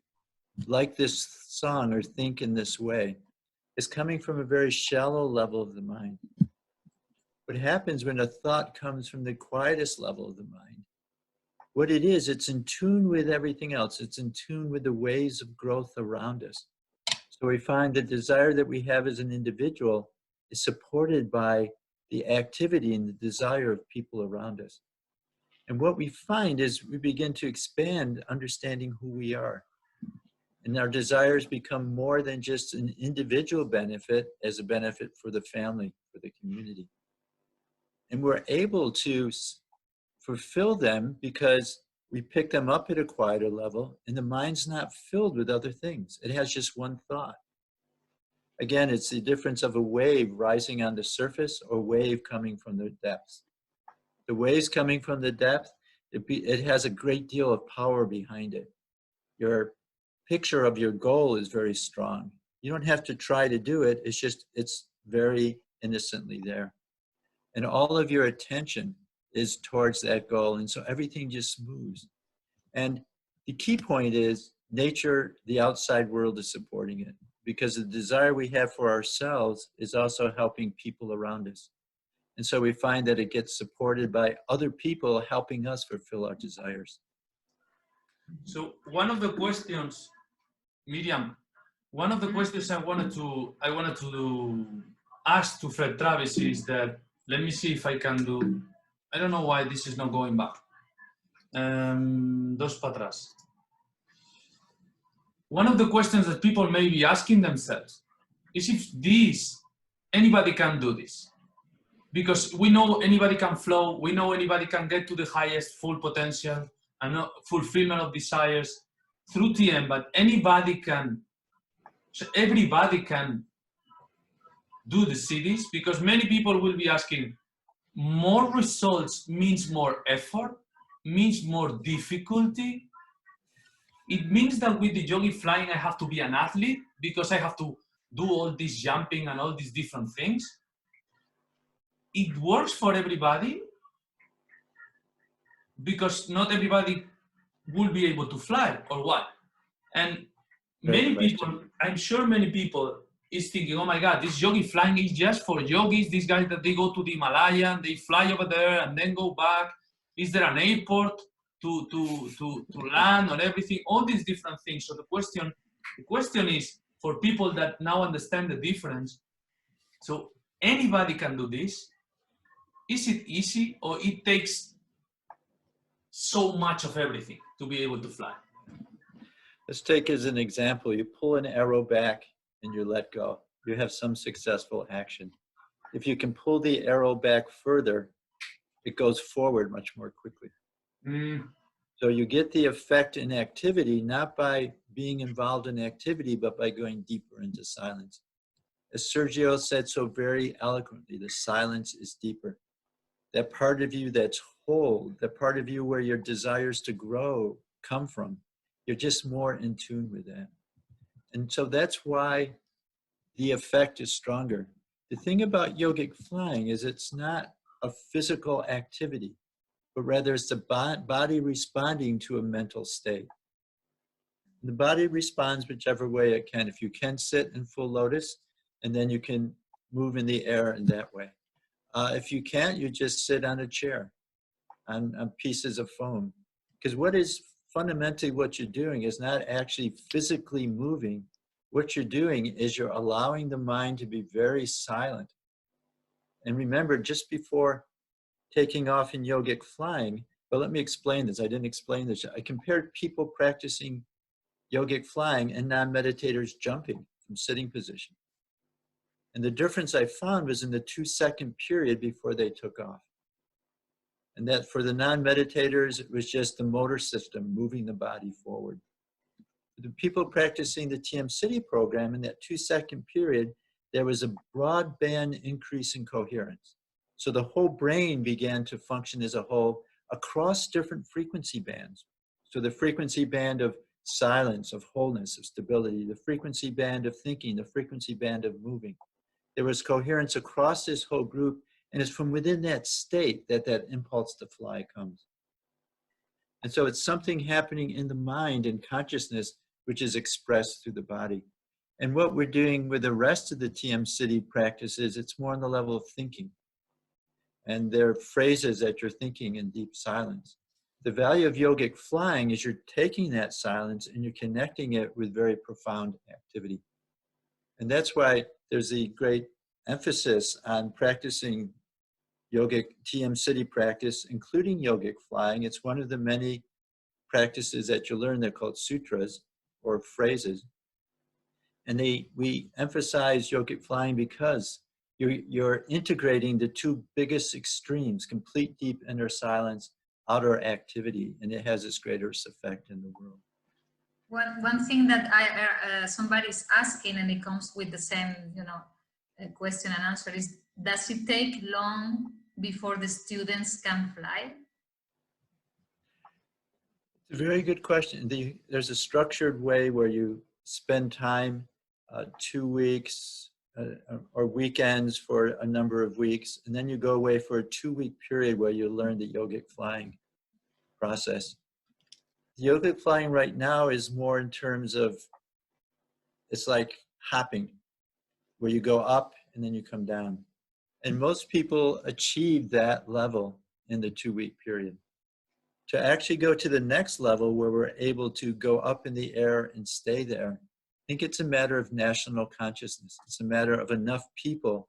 like this song or think in this way. It's coming from a very shallow level of the mind. What happens when a thought comes from the quietest level of the mind? What it is, it's in tune with everything else. It's in tune with the waves of growth around us. So we find the desire that we have as an individual is supported by the activity and the desire of people around us. And what we find is we begin to expand understanding who we are. And our desires become more than just an individual benefit as a benefit for the family, for the community. And we're able to fulfill them because we pick them up at a quieter level and the mind's not filled with other things. It has just one thought. Again, it's the difference of a wave rising on the surface or wave coming from the depths. The waves coming from the depth, it has a great deal of power behind it. Your picture of your goal is very strong. You don't have to try to do it. It's very innocently there. And all of your attention is towards that goal. And so everything just moves. And the key point is nature, the outside world is supporting it because the desire we have for ourselves is also helping people around us. And so we find that it gets supported by other people helping us fulfill our desires. So one of the questions, Miriam, one of the questions I wanted to ask to Fred Travis is that, let me see if I can do, I don't know why this is not going back. Dos para atrás. One of the questions that people may be asking themselves is if anybody can do this. Because we know anybody can flow, we know anybody can get to the highest full potential and fulfillment of desires through TM, but everybody can do the cities, because many people will be asking, more results means more effort, means more difficulty. It means that with the yogi flying, I have to be an athlete because I have to do all this jumping and all these different things. It works for everybody because not everybody will be able to fly, or what? And many people, I'm sure many people is thinking, oh my God, this yogi flying is just for yogis, these guys that they go to the Himalayan, they fly over there and then go back. Is there an airport to land or everything? All these different things. So the question is, for people that now understand the difference, so anybody can do this. Is it easy, or it takes so much of everything to be able to fly? Let's take as an example, you pull an arrow back and you let go. You have some successful action. If you can pull the arrow back further, it goes forward much more quickly. So you get the effect in activity, not by being involved in activity, but by going deeper into silence. As Sergio said so very eloquently, the silence is deeper. That part of you that's whole, that part of you where your desires to grow come from, you're just more in tune with that. And so that's why the effect is stronger. The thing about yogic flying is it's not a physical activity, but rather it's the body responding to a mental state. The body responds whichever way it can. If you can sit in full lotus, and then you can move in the air in that way. If you can't, you just sit on a chair, on pieces of foam. Because fundamentally what you're doing is not actually physically moving. What you're doing is you're allowing the mind to be very silent. And remember, just before taking off in yogic flying, but let me explain this. I didn't explain this. I compared people practicing yogic flying and non-meditators jumping from sitting position. And the difference I found was in the 2-second period before they took off. And that for the non-meditators, it was just the motor system moving the body forward. For the people practicing the TM City program, in that 2-second period, there was a broadband increase in coherence. So the whole brain began to function as a whole across different frequency bands. So the frequency band of silence, of wholeness, of stability, the frequency band of thinking, the frequency band of moving. There was coherence across this whole group, And it's from within that state that that impulse to fly comes. And so it's something happening in the mind and consciousness, which is expressed through the body. And what we're doing with the rest of the TM City practices, it's more on the level of thinking. And they're phrases that you're thinking in deep silence. The value of yogic flying is you're taking that silence and you're connecting it with very profound activity. And that's why there's a great emphasis on practicing yogic TM City practice, including yogic flying. It's one of the many practices that you learn. They're called sutras or phrases. And we emphasize yogic flying because you're integrating the two biggest extremes, complete deep inner silence, outer activity, and it has its greatest effect in the world. One thing that somebody's asking, and it comes with the same, question and answer, is: does it take long before the students can fly? It's a very good question. There's a structured way where you spend time, 2 weeks or weekends for a number of weeks, and then you go away for a 2-week period where you learn the yogic flying process. The yogic flying right now is more in terms of, it's like hopping, where you go up and then you come down. And most people achieve that level in the 2-week period. To actually go to the next level where we're able to go up in the air and stay there, I think it's a matter of national consciousness. It's a matter of enough people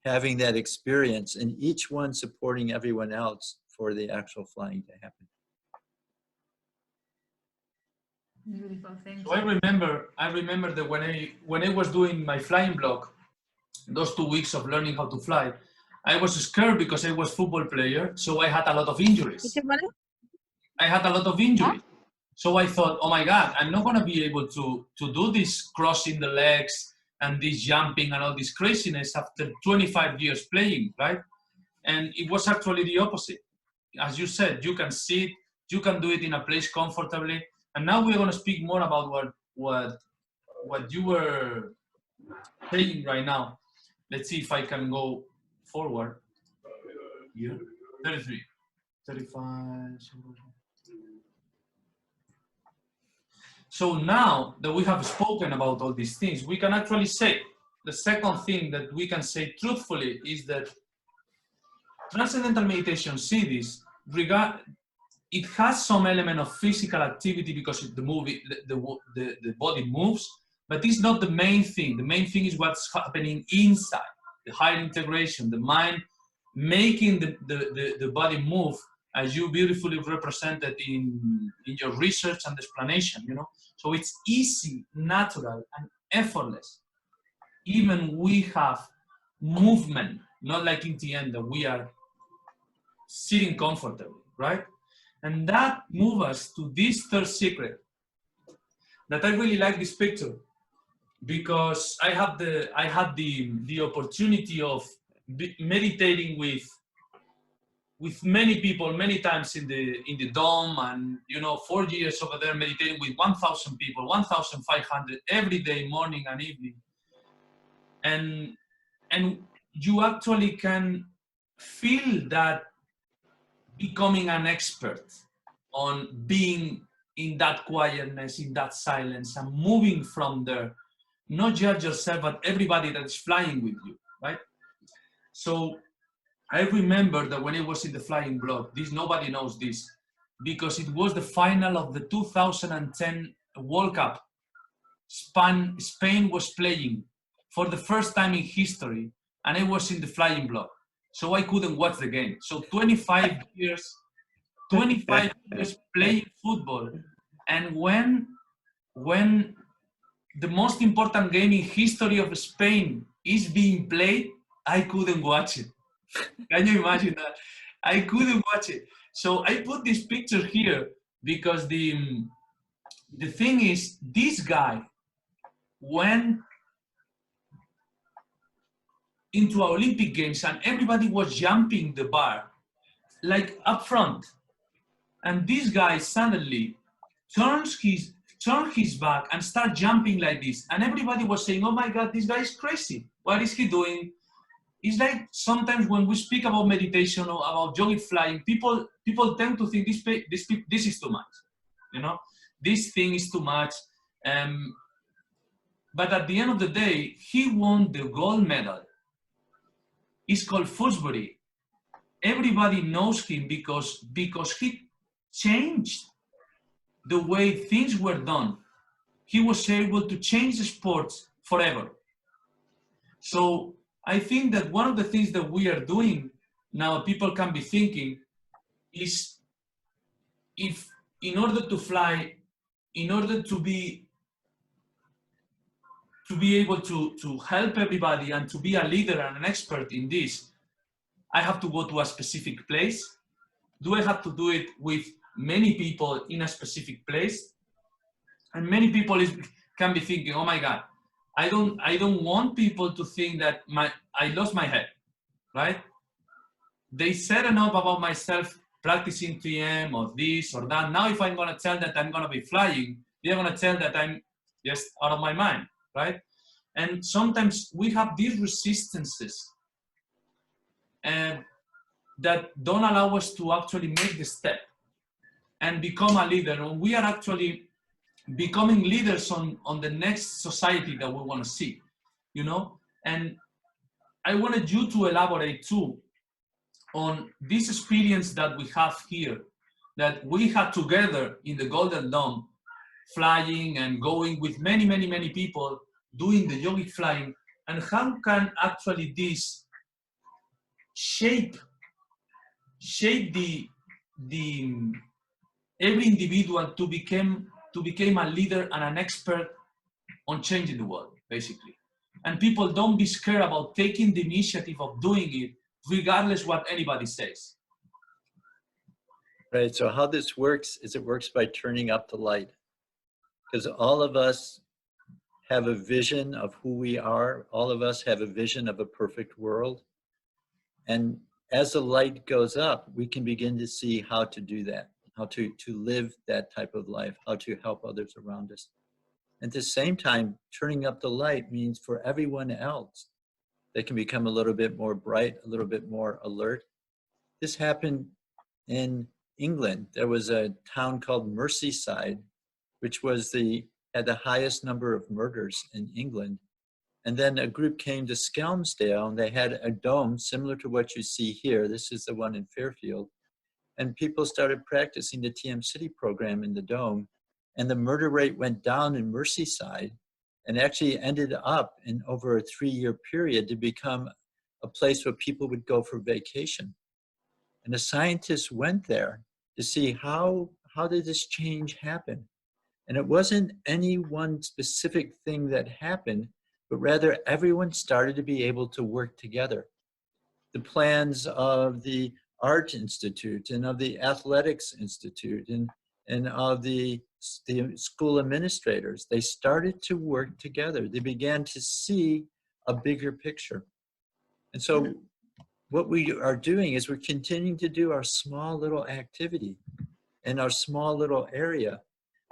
having that experience and each one supporting everyone else for the actual flying to happen. Beautiful, thank you. So I remember that when I was doing my flying block, those 2 weeks of learning how to fly, I was scared because I was a football player, so I had a lot of injuries. So I thought, oh my God, I'm not gonna be able to do this crossing the legs and this jumping and all this craziness after 25 years playing, right? And it was actually the opposite. As you said, you can sit, you can do it in a place comfortably. And now we're gonna speak more about what you were saying right now. Let's see if I can go forward. Here, 33, 35. So now that we have spoken about all these things, we can actually say, the second thing that we can say truthfully is that Transcendental Meditation cities, it has some element of physical activity because the body moves, but it's not the main thing. The main thing is what's happening inside, the higher integration, the mind making the body move, as you beautifully represented in your research and explanation, So it's easy, natural, and effortless. Even we have movement, not like in the end that we are sitting comfortably, right? And that moves us to this third secret that I really like this picture because I had the opportunity of meditating with many people many times in the dome, and 4 years over there meditating with 1,000 people, 1,500 every day, morning and evening, and you actually can feel that becoming an expert on being in that quietness, in that silence, and moving from there, not just yourself, but everybody that's flying with you, right? So I remember that when I was in the flying block, nobody knows this, because it was the final of the 2010 World Cup. Spain was playing for the first time in history, and I was in the flying block, so I couldn't watch the game. So 25 years playing football, and when the most important game in history of Spain is being played, I couldn't watch it. Can you imagine that? I couldn't watch it. So I put this picture here because the thing is, this guy went into Olympic Games and everybody was jumping the bar, like up front. And this guy suddenly turned his back and started jumping like this. And everybody was saying, oh my God, this guy is crazy. What is he doing? it's like sometimes when we speak about meditation or about yogic flying, people tend to think this is too much, you know, this thing is too much. But at the end of the day, he won the gold medal. It's called Fosbury. Everybody knows him because he changed the way things were done. He was able to change the sports forever. So I think that one of the things that we are doing now, people can be thinking, is if in order to fly, in order to be able to help everybody and to be a leader and an expert in this, I have to go to a specific place. Do I have to do it with many people in a specific place? And many people can be thinking, oh my God, I don't want people to think that I lost my head, right? They said enough about myself practicing TM or this or that. Now if I'm gonna tell that I'm gonna be flying, they're gonna tell that I'm just out of my mind, right? And sometimes we have these resistances that don't allow us to actually make the step and become a leader. And we are actually becoming leaders on the next society that we want to see, you know? And I wanted you to elaborate too on this experience that we have here, that we had together in the Golden Dome, flying and going with many, many, many people doing the yogic flying, and how can actually this shape the every individual to become a leader and an expert on changing the world, basically. And people don't be scared about taking the initiative of doing it, regardless what anybody says. Right, so how this works is it works by turning up the light. Because all of us have a vision of who we are. All of us have a vision of a perfect world. And as the light goes up, we can begin to see how to do that, how to live that type of life, how to help others around us. At the same time, turning up the light means for everyone else, they can become a little bit more bright, a little bit more alert. This happened in England. There was a town called Merseyside, which had the highest number of murders in England. And then a group came to Skelmersdale, and they had a dome similar to what you see here. This is the one in Fairfield. And people started practicing the TM City program in the dome. And the murder rate went down in Merseyside and actually ended up in over a 3-year period to become a place where people would go for vacation. And the scientists went there to see how did this change happen? And it wasn't any one specific thing that happened, but rather everyone started to be able to work together. The plans of the Art Institute and of the Athletics Institute and of the school administrators, they started to work together. They began to see a bigger picture. And so what we are doing is we're continuing to do our small little activity in our small little area,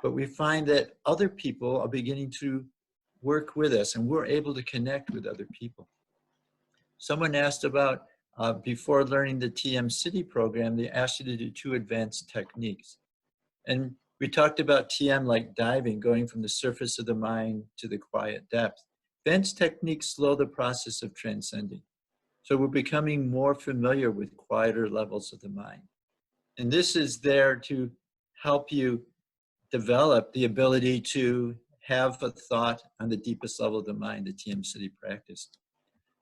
but we find that other people are beginning to work with us and we're able to connect with other people. Someone asked about, before learning the TM City program, they asked you to do 2 advanced techniques. And we talked about TM like diving, going from the surface of the mind to the quiet depth. Advanced techniques slow the process of transcending. So we're becoming more familiar with quieter levels of the mind. And this is there to help you develop the ability to have a thought on the deepest level of the mind, the TM City practice.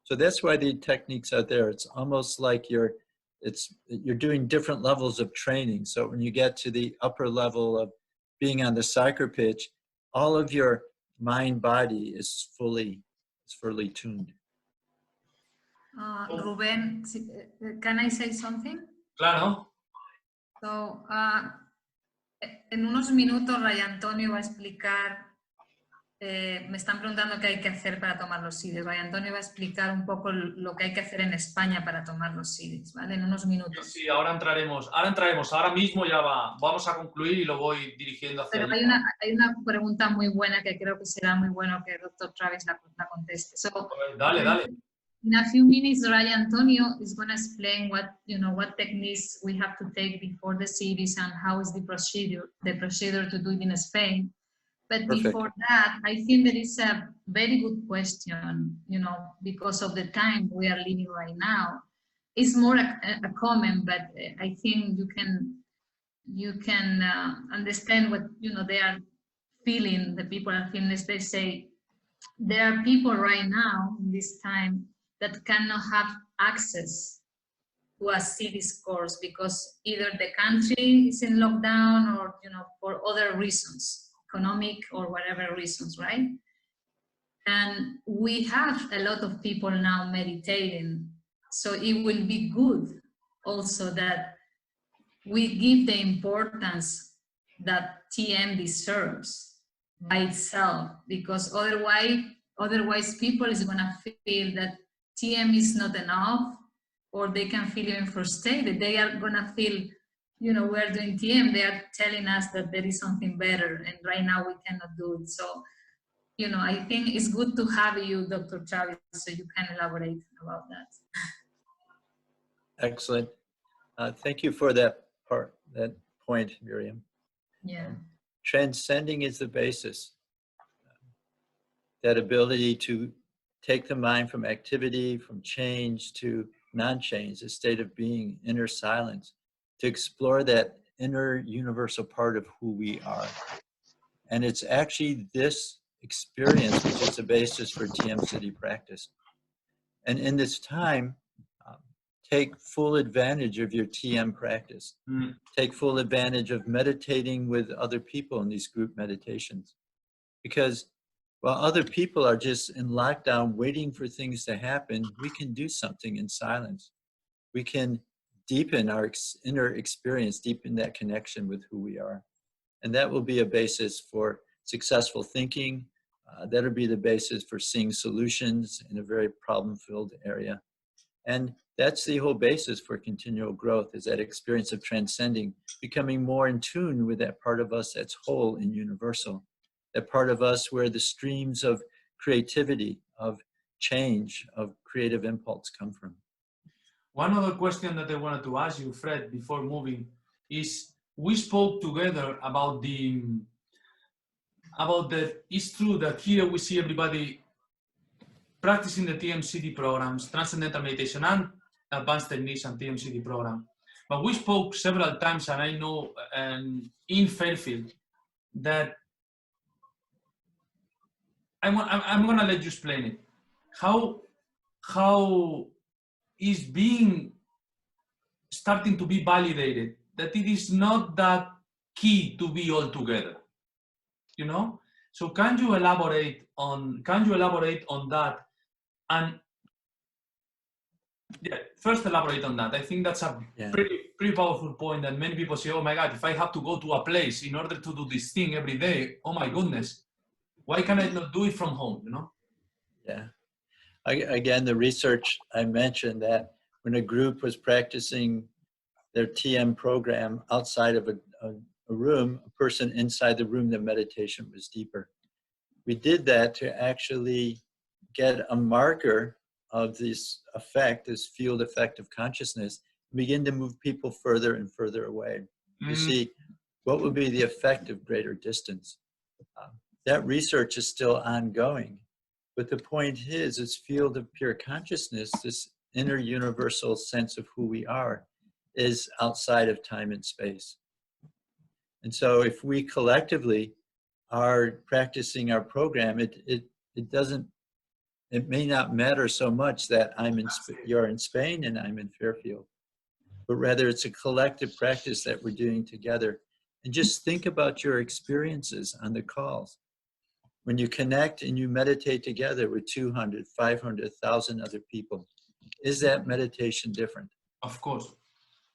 So that's why the techniques out there, it's almost like you're doing different levels of training. So when you get to the upper level of being on the soccer pitch, all of your mind body is fully tuned. Ruben, can I say something? Claro. So, en unos minutos Ray Antonio va a explicar, me están preguntando qué hay que hacer para tomar los CIDs. Ray Antonio va a explicar un poco lo que hay que hacer en España para tomar los CIDs, ¿vale? En unos minutos. Sí, ahora entraremos, ahora mismo ya vamos a concluir y lo voy dirigiendo hacia Pero allá. hay una pregunta muy buena que creo que será muy bueno que el doctor Travis la conteste. So, Dale. In a few minutes, Ray Antonio is going to explain what, what techniques we have to take before the series and how is the procedure to do it in Spain. But Perfect. before that, I think there is a very good question, because of the time we are living right now. It's more a comment, but I think you can understand what, they are feeling, the people are feeling. As they say, there are people right now in this time that cannot have access to a cities course because either the country is in lockdown or, for other reasons, economic or whatever reasons, right? And we have a lot of people now meditating. So it will be good also that we give the importance that TM deserves by itself, because otherwise people is going to feel that TM is not enough, or they can feel even frustrated. They are going to feel, we're doing TM, they are telling us that there is something better, and right now we cannot do it. So, I think it's good to have you, Dr. Travis, so you can elaborate about that. Excellent. Thank you for that point, Miriam. Yeah. Transcending is the basis. That ability to take the mind from activity, from change to non-change, a state of being, inner silence, to explore that inner universal part of who we are. And it's actually this experience which is the basis for TM City practice. And in this time, take full advantage of your TM practice. Take full advantage of meditating with other people in these group meditations. Because while other people are just in lockdown waiting for things to happen, we can do something in silence. We can deepen our inner experience, deepen that connection with who we are. And that will be a basis for successful thinking. That'll be the basis for seeing solutions in a very problem-filled area. And that's the whole basis for continual growth, is that experience of transcending, becoming more in tune with that part of us that's whole and universal. That part of us where the streams of creativity, of change, of creative impulse come from. One other question that I wanted to ask you, Fred, before moving, is we spoke together about it's true that here we see everybody practicing the TMCD programs, Transcendental Meditation and Advanced Techniques and TMCD program. But we spoke several times, and I know in Fairfield that I'm going to let you explain it. How is starting to be validated that it is not that key to be all together, So can you elaborate on that? And yeah, first elaborate on that. I think that's a pretty powerful point that many people say, oh my God, if I have to go to a place in order to do this thing every day, oh my goodness, why can I not do it from home, Yeah. Again, the research I mentioned that when a group was practicing their TM program outside of a room, a person inside the room, the meditation was deeper. We did that to actually get a marker of this effect, this field effect of consciousness, begin to move people further and further away. You see, what would be the effect of greater distance? That research is still ongoing. But the point is, this field of pure consciousness, this inner universal sense of who we are, is outside of time and space. And so if we collectively are practicing our program, it may not matter so much that you're in Spain and I'm in Fairfield, but rather it's a collective practice that we're doing together. And just think about your experiences on the calls. When you connect and you meditate together with 200, 500, 1,000 other people, is that meditation different? Of course.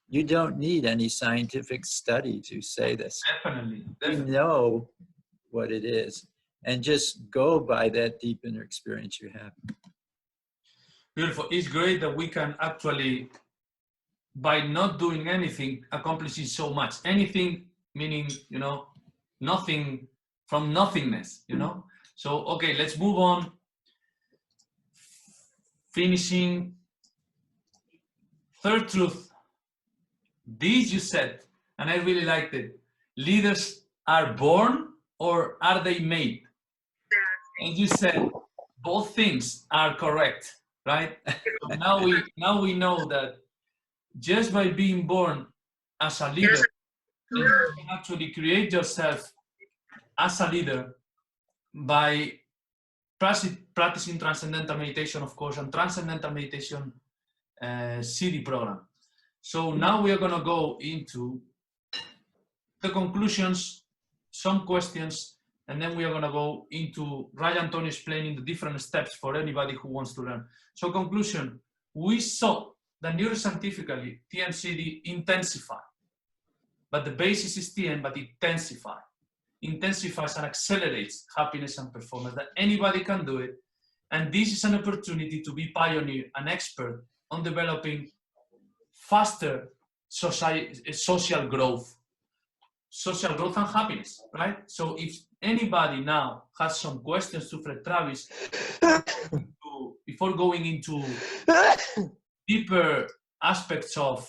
You don't need any scientific study to say this. Definitely. You know what it is. And just go by that deep inner experience you have. Beautiful. It's great that we can actually, by not doing anything, accomplishing so much. Anything meaning, nothing from nothingness, So, okay, let's move on. finishing. Third truth. This you said, and I really liked it. Leaders are born or are they made? And you said both things are correct, right? So now we know that just by being born as a leader, you can actually create yourself as a leader by practicing Transcendental Meditation, of course, and Transcendental Meditation CD program. So now we are going to go into the conclusions, some questions, and then we are going to go into Ryan Antonio explaining the different steps for anybody who wants to learn. So conclusion, we saw that neuroscientifically TM-CD intensify, but the basis is TM, but intensifies and accelerates happiness and performance, that anybody can do it. And this is an opportunity to be pioneer and expert on developing faster social growth and happiness, right? So if anybody now has some questions to Fred Travis, before going into deeper aspects of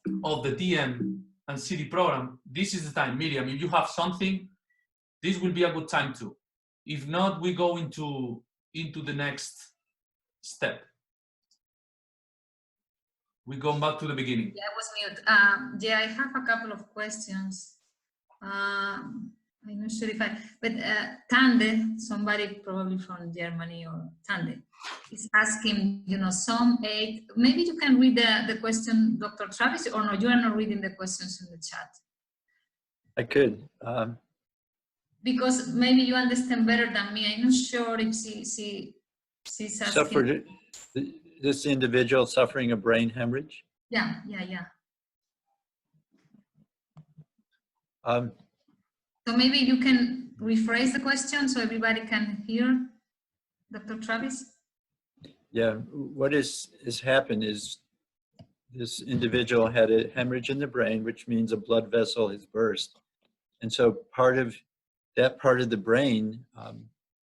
the TM and CD program, this is the time. Miriam, if you have something, this will be a good time too. If not, we go into the next step. We go back to the beginning. Yeah, I was mute. Yeah, I have a couple of questions. I'm not sure if but Tande, somebody probably from Germany or Tande, is asking, some aid. Maybe you can read the question, Dr. Travis, or no, you are not reading the questions in the chat. I could. Because maybe you understand better than me. I'm not sure if she's asking. This individual suffering a brain hemorrhage? Yeah. So maybe you can rephrase the question so everybody can hear, Dr. Travis? Yeah, what has happened is this individual had a hemorrhage in the brain, which means a blood vessel has burst. And so part of the brain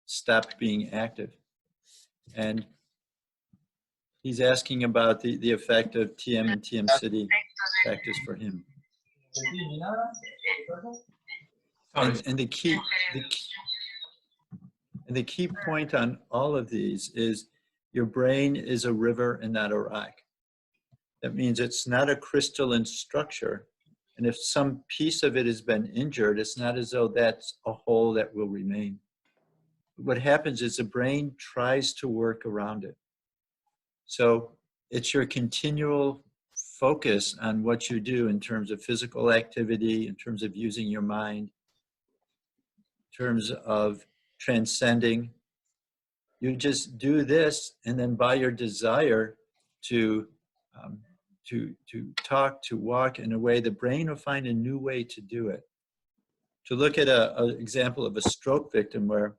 stopped being active. And he's asking about the effect of TM and TM-CD practice for him. And the key point on all of these is your brain is a river and not a rock. That means it's not a crystalline structure. And if some piece of it has been injured, it's not as though that's a hole that will remain. What happens is the brain tries to work around it. So it's your continual focus on what you do in terms of physical activity, in terms of using your mind, in terms of transcending. You just do this, and then by your desire to talk, to walk in a way, the brain will find a new way to do it. To look at an example of a stroke victim where,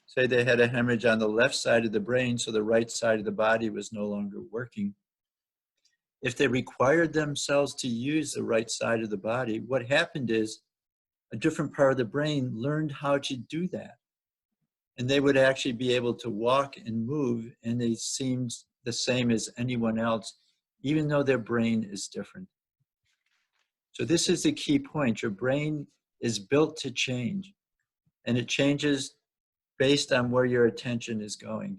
say they had a hemorrhage on the left side of the brain, so the right side of the body was no longer working. If they required themselves to use the right side of the body, what happened is a different part of the brain learned how to do that. And they would actually be able to walk and move, and they seemed the same as anyone else, even though their brain is different. So this is the key point. Your brain is built to change, and it changes based on where your attention is going.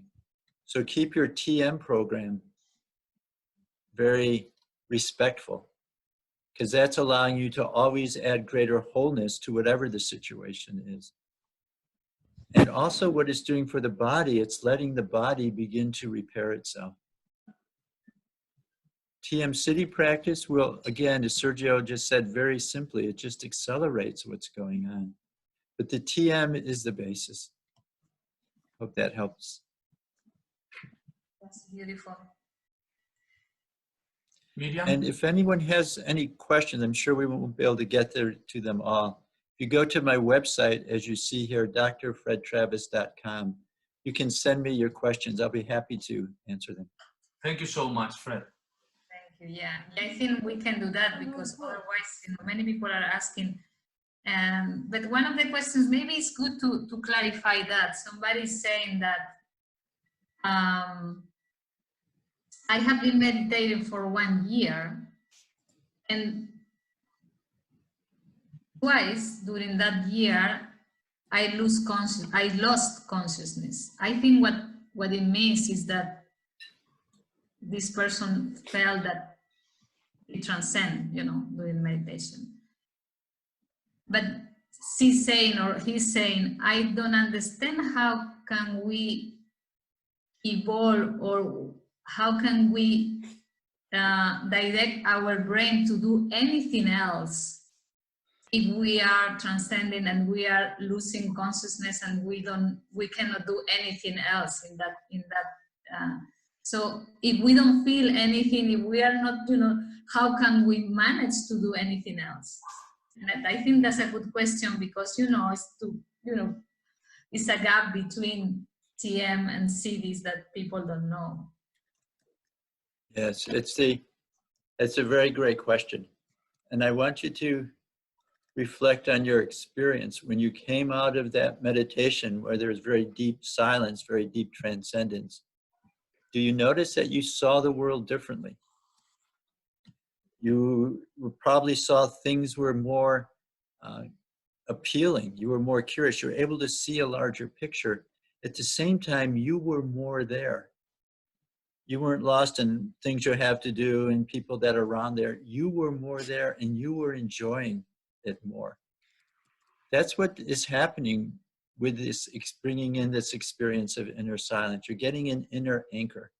So keep your TM program very respectful, because that's allowing you to always add greater wholeness to whatever the situation is. And also what it's doing for the body, it's letting the body begin to repair itself. TM-CD practice will, again, as Sergio just said very simply, it just accelerates what's going on. But the TM is the basis. Hope that helps. That's beautiful. Miriam? And if anyone has any questions, I'm sure we won't be able to get there to them all. If you go to my website, as you see here, drfredtravis.com, you can send me your questions. I'll be happy to answer them. Thank you so much, Fred. Thank you. Yeah, I think we can do that because otherwise, many people are asking. But one of the questions, maybe it's good to clarify that. Somebody's saying that I have been meditating for 1 year, and twice during that year, I lost consciousness. I think what it means is that this person felt that it transcends, during meditation. But she's saying, or he's saying, I don't understand how can we evolve, or how can we direct our brain to do anything else if we are transcending and we are losing consciousness, and we cannot do anything else in that. So if we don't feel anything, if we are not, how can we manage to do anything else? And I think that's a good question, because it's a gap between TM and CDs that people don't know. Yes, it's a very great question. And I want you to reflect on your experience when you came out of that meditation where there was very deep silence, very deep transcendence. Do you notice that you saw the world differently? You probably saw things were more appealing. You were more curious. You were able to see a larger picture. At the same time, you were more there. You weren't lost in things you have to do and people that are around there. You were more there, and you were enjoying it more. That's what is happening with this, bringing in this experience of inner silence. You're getting an inner anchor.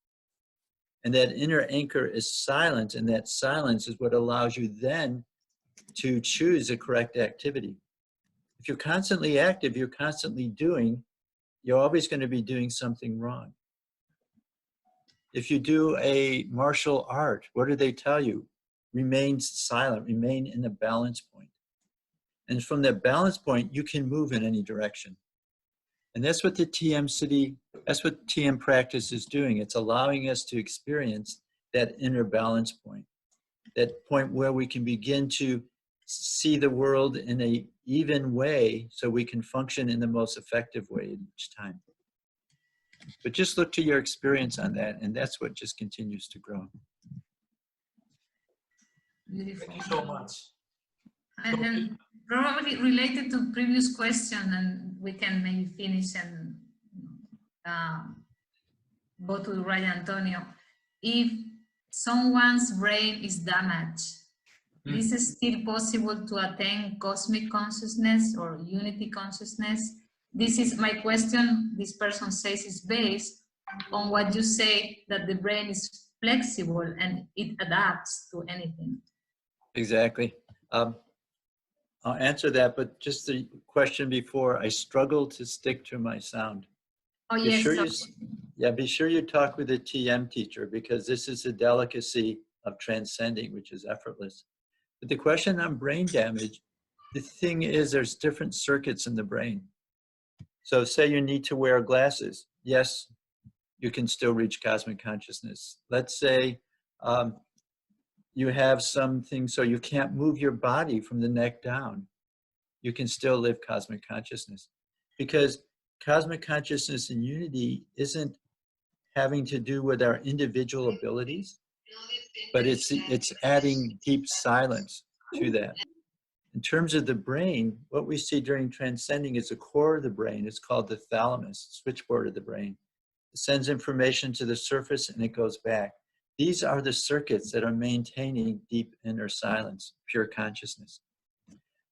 And that inner anchor is silence, and that silence is what allows you then to choose the correct activity. If you're constantly active, you're constantly doing, you're always going to be doing something wrong. If you do a martial art, what do they tell you? Remain silent, remain in a balance point. And from that balance point, you can move in any direction. And that's what the that's what TM practice is doing. It's allowing us to experience that inner balance point, that point where we can begin to see the world in an even way so we can function in the most effective way each time. But just look to your experience on that, and that's what just continues to grow. Beautiful. Thank you so much. And probably related to previous question, and we can maybe finish and go to Ray Antonio. If someone's brain is damaged, is it still possible to attain cosmic consciousness or unity consciousness? This is my question. This person says is based on what you say, that the brain is flexible and it adapts to anything. Exactly. I'll answer that, but just the question before, I struggle to stick to my sound. Oh, Be yes. sure be sure you talk with a TM teacher, because this is a delicacy of transcending, which is effortless. But the question on brain damage, the thing is there's different circuits in the brain. So say you need to wear glasses. Yes, you can still reach cosmic consciousness. Let's say you have something so you can't move your body from the neck down. You can still live cosmic consciousness, because cosmic consciousness and unity isn't having to do with our individual abilities, but it's adding deep silence to that. In terms of the brain, what we see during transcending is the core of the brain. It's called the thalamus, switchboard of the brain. It sends information to the surface and it goes back. These are the circuits that are maintaining deep inner silence, pure consciousness.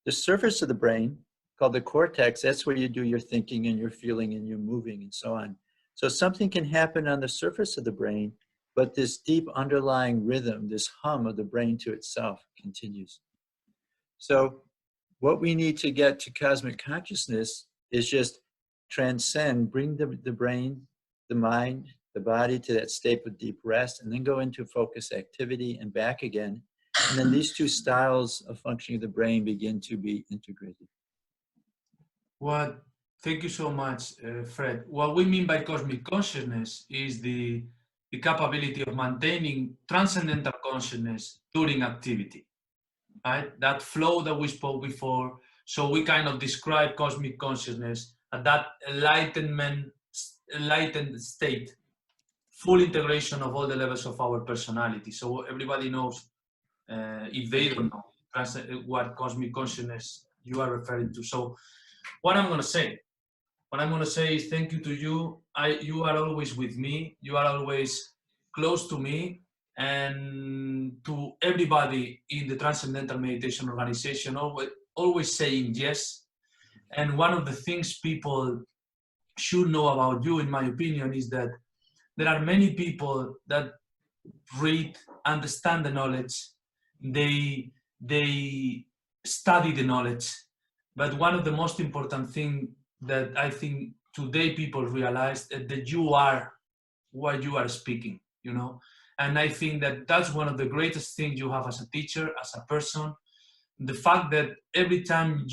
The surface of the brain, called the cortex, that's where you do your thinking and your feeling and your moving and so on. So something can happen on the surface of the brain, but this deep underlying rhythm, this hum of the brain to itself continues. So what we need to get to cosmic consciousness is just transcend, bring the brain, the mind, the body to that state of deep rest, and then go into focus activity and back again. And then these two styles of functioning of the brain begin to be integrated. Well, thank you so much, Fred. What we mean by cosmic consciousness is the capability of maintaining transcendental consciousness during activity, right? That flow that we spoke before. So we kind of describe cosmic consciousness at that enlightened state full integration of all the levels of our personality. So everybody knows, if they don't know, what cosmic consciousness you are referring to. So what I'm going to say is thank you to you. You are always with me. You are always close to me, and to everybody in the Transcendental Meditation organization, always saying yes. And one of the things people should know about you, in my opinion, is that there are many people that read, understand the knowledge, they study the knowledge, but one of the most important things that I think today people realize that you are what you are speaking, you know. And I think that that's one of the greatest things you have as a teacher, as a person. The fact that every time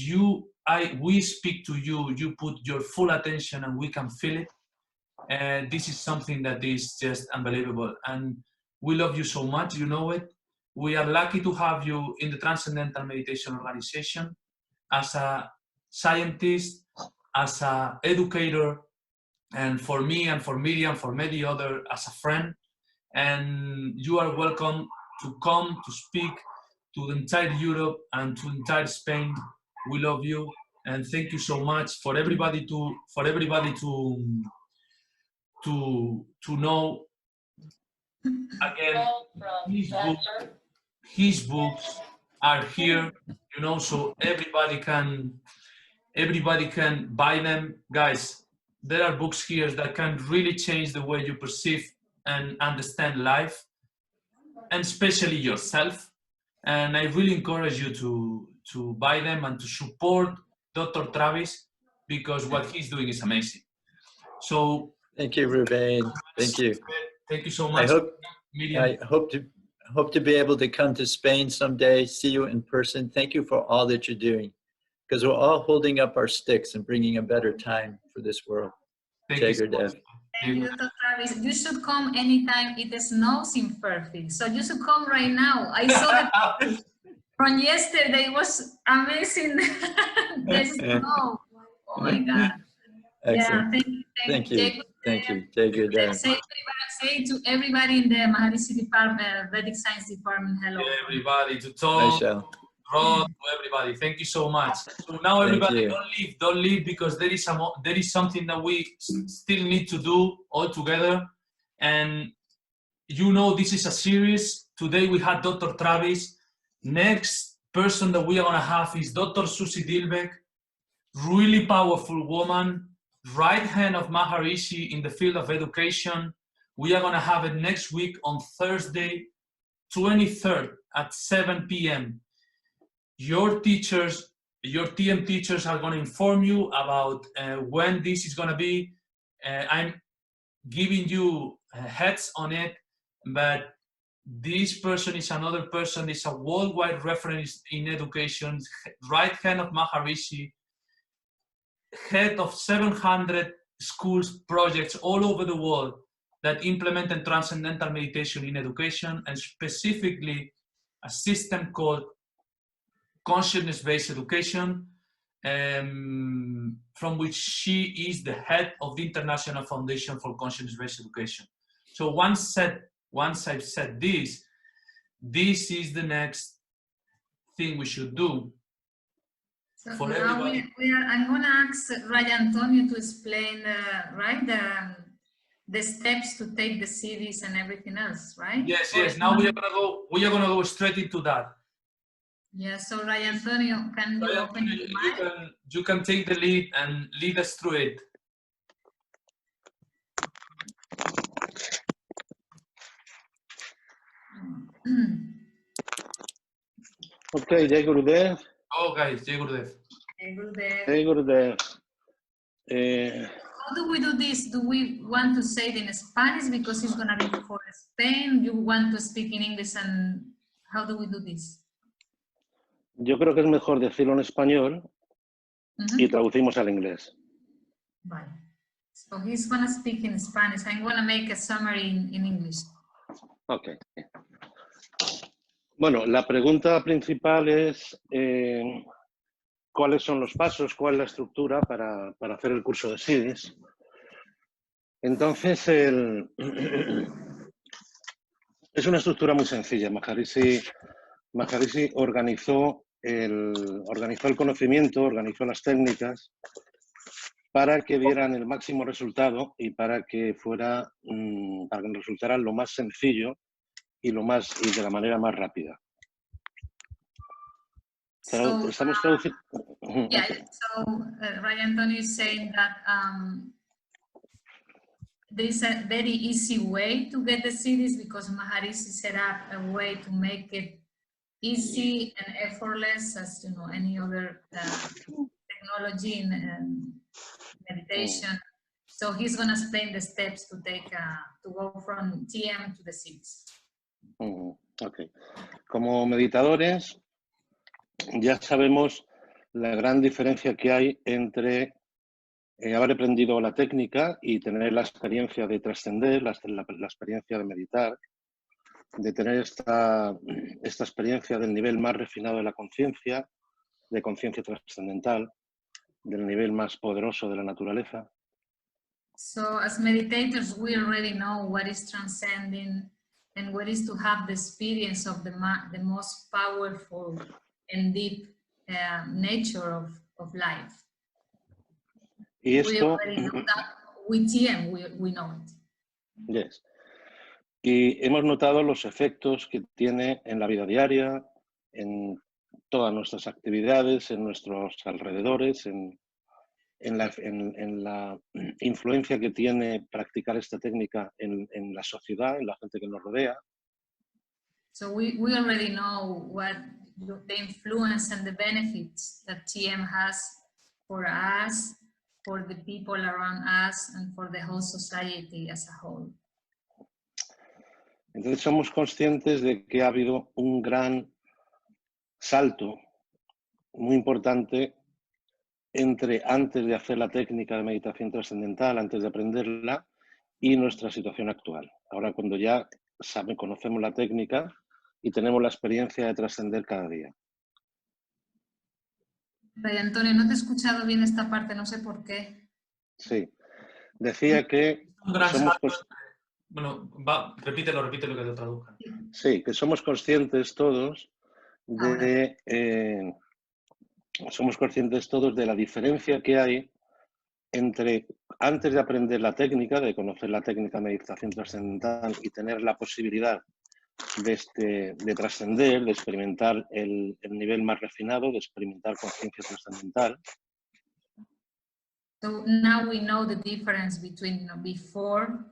we speak to you, you put your full attention and we can feel it. And this is something that is just unbelievable. And we love you so much, you know it. We are lucky to have you in the Transcendental Meditation organization as a scientist, as an educator, and for me and for Miriam, for many others, as a friend. And you are welcome to come to speak to the entire Europe and to entire Spain. We love you, and thank you so much for everybody to know. Again, his books are here, you know, so everybody can buy them. Guys, there are books here that can really change the way you perceive and understand life, and especially yourself. And I really encourage you to buy them and to support Dr. Travis, because what he's doing is amazing. So thank you, Ruben. Thank you. Thank you so much. I hope to be able to come to Spain someday, see you in person. Thank you for all that you're doing, because we're all holding up our sticks and bringing a better time for this world. Thank you so much. Thank you, Dr. Travis. You should come anytime it snows in Fairfield. So you should come right now. I saw that from yesterday. It was amazing. The snow. Oh my God. Excellent. Yeah, thank you. Thank you. Take good day. Say to everybody in the Maharishi department, Vedic Science department, hello. Everybody, to Tom, Rod, to everybody. Thank you so much. So now everybody, don't leave, because there is something that we still need to do all together. And you know, this is a series. Today we had Dr. Travis. Next person that we are gonna have is Dr. Susie Dilbeck, really powerful woman, right hand of Maharishi in the field of education. We are gonna have it next week on Thursday, 23rd at 7 p.m. Your teachers, your TM teachers are going to inform you about when this is going to be. I'm giving you heads on it, but this person is another person, is a worldwide reference in education, right hand of Maharishi, head of 700 schools projects all over the world that implement transcendental meditation in education, and specifically a system called consciousness-based education, from which she is the head of the International Foundation for Consciousness-Based Education. So once I've said this is the next thing we should do. So for now everybody. I'm going to ask Ray Antonio to explain the steps to take the CDs and everything else, right? Yes. Now we are gonna go straight into that. Yeah. So Ray Antonio, can you open your mic? You can take the lead and lead us through it. Okay, Jai Gurudev. Oh, guys, Jai Gurudev. Jai Gurudev. How do we do this? Do we want to say it in Spanish because it's going to be for Spain? You want to speak in English, and how do we do this? Yo creo que es mejor decirlo en español y traducimos al inglés. Right. So he's going to speak in Spanish. I'm going to make a summary in English. Okay. Bueno, la pregunta principal es ¿cuáles son los pasos, cuál es la estructura para hacer el curso de CIDIS? Entonces, es una estructura muy sencilla. Maharishi organizó el conocimiento, organizó las técnicas para que dieran el máximo resultado y para que para que nos resultara lo más sencillo y de la manera más rápida. So, Estamos traduciendo. yeah, Okay. so Ray Antonio is saying that there is a very easy way to get the CDs because Maharishi set up a way to make it easy and effortless as any other technology in meditation. So he's going to explain the steps to go from TM to the CDs. Okay. Como meditadores, ya sabemos la gran diferencia que hay entre haber aprendido la técnica y tener la experiencia de trascender, la experiencia de meditar, de tener esta experiencia del nivel más refinado de la conciencia, de conciencia trascendental, del nivel más poderoso de la naturaleza. So as meditators, we already know what is transcending and what is to have the experience of the most powerful and deep nature of life. Y esto, we already know that with TM, we know it. Yes. Y hemos notado los efectos que tiene en la vida diaria, en todas nuestras actividades, en nuestros alrededores, en la influencia que tiene practicar esta técnica en la sociedad, en la gente que nos rodea. So we already know what the influence and the benefits that TM has for us, for the people around us, and for the whole society as a whole. Entonces somos conscientes de que ha habido un gran salto muy importante entre antes de hacer la técnica de meditación trascendental, antes de aprenderla, y nuestra situación actual. Ahora cuando ya conocemos la técnica y tenemos la experiencia de trascender cada día. Ray Antonio, no te he escuchado bien esta parte, no sé por qué. Sí, decía que Un gran somos... salto. Bueno, repítelo que te traduzcan. Sí, que somos conscientes todos somos conscientes todos de la diferencia que hay entre antes de aprender la técnica, de conocer la técnica de meditación trascendental y tener la posibilidad de trascender, de experimentar el nivel más refinado, de experimentar conciencia trascendental. So now we know the difference between before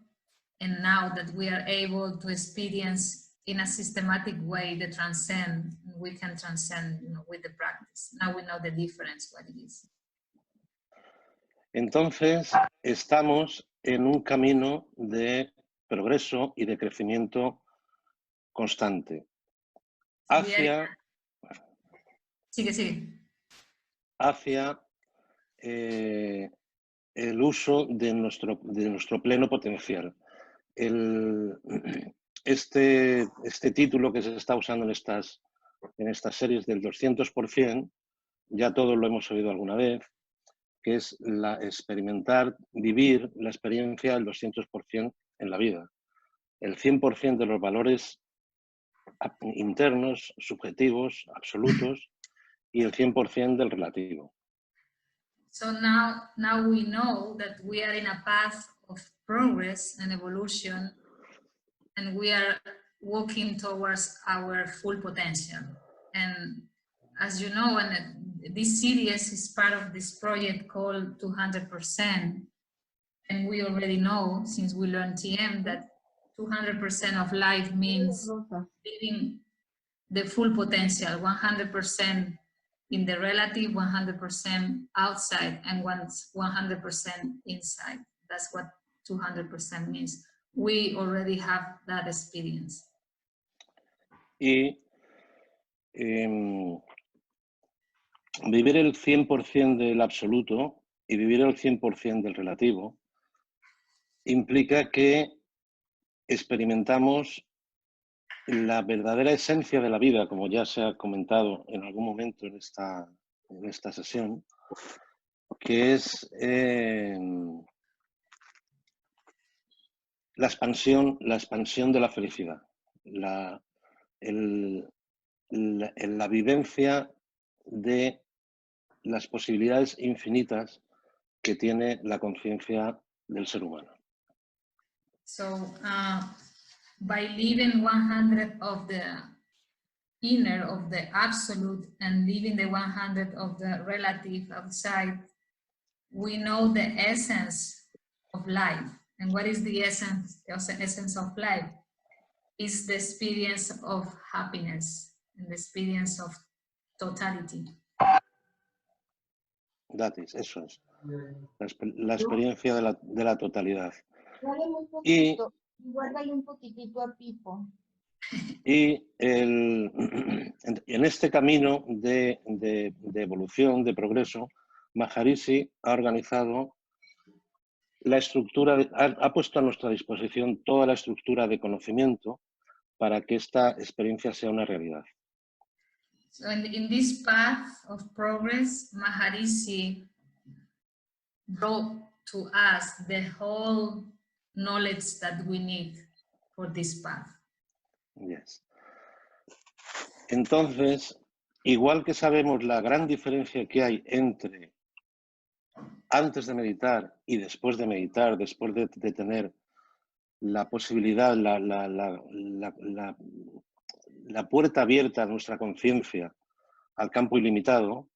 and now that we are able to experience in a systematic way the transcend. We can transcend with the practice. Now we know the difference, what it is. Entonces, estamos en un camino de progreso y de crecimiento constante hacia el uso de nuestro pleno potencial. Este título que se está usando en estas series del 200%, ya todos lo hemos oído alguna vez, que es vivir la experiencia del 200% en la vida. El 100% de los valores internos, subjetivos, absolutos, y el 100% del relativo. So now we know that we are in a path of progress and evolution, and we are walking towards our full potential. And as you know, and this series is part of this project called 200%. And we already know, since we learned TM, that 200% of life means living the full potential, 100% in the relative, 100% outside, and 100% inside. That's what 200% means. We already have that experience. Y vivir el 100% del absoluto y vivir el 100% del relativo implica que experimentamos la verdadera esencia de la vida, como ya se ha comentado en algún momento en esta sesión, que es la expansión de la felicidad, la vivencia de las posibilidades infinitas que tiene la conciencia del ser humano. So, by living 100 of the inner, of the absolute, and leaving the 100 of the relative outside, we know the essence of life. And what is the essence of life? Is the experience of happiness and the experience of totality. That is, eso es. La experiencia de la totalidad. Y guárdale un poquitito a Pipo. Y en este camino de evolución, de progreso, Maharishi ha organizado la estructura, ha puesto a nuestra disposición toda la estructura de conocimiento para que esta experiencia sea una realidad. So in this path of progress, Maharishi brought to us the whole knowledge that we need for this path. Yes. Entonces, igual que sabemos la gran diferencia que hay entre antes de meditar y después de meditar, después de tener la posibilidad, la puerta abierta a nuestra conciencia al campo ilimitado,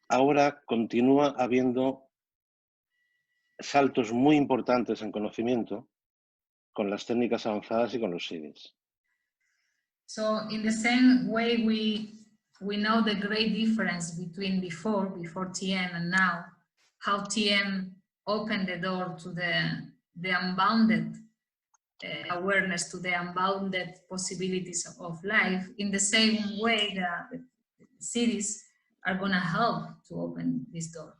ahora continúa habiendo saltos muy importantes en conocimiento con las técnicas avanzadas y con los CDs. So in the same way we know the great difference between before TM and now, how TM opened the door to the unbounded awareness, to the unbounded possibilities of life. In the same way, the cities are going to help to open this door.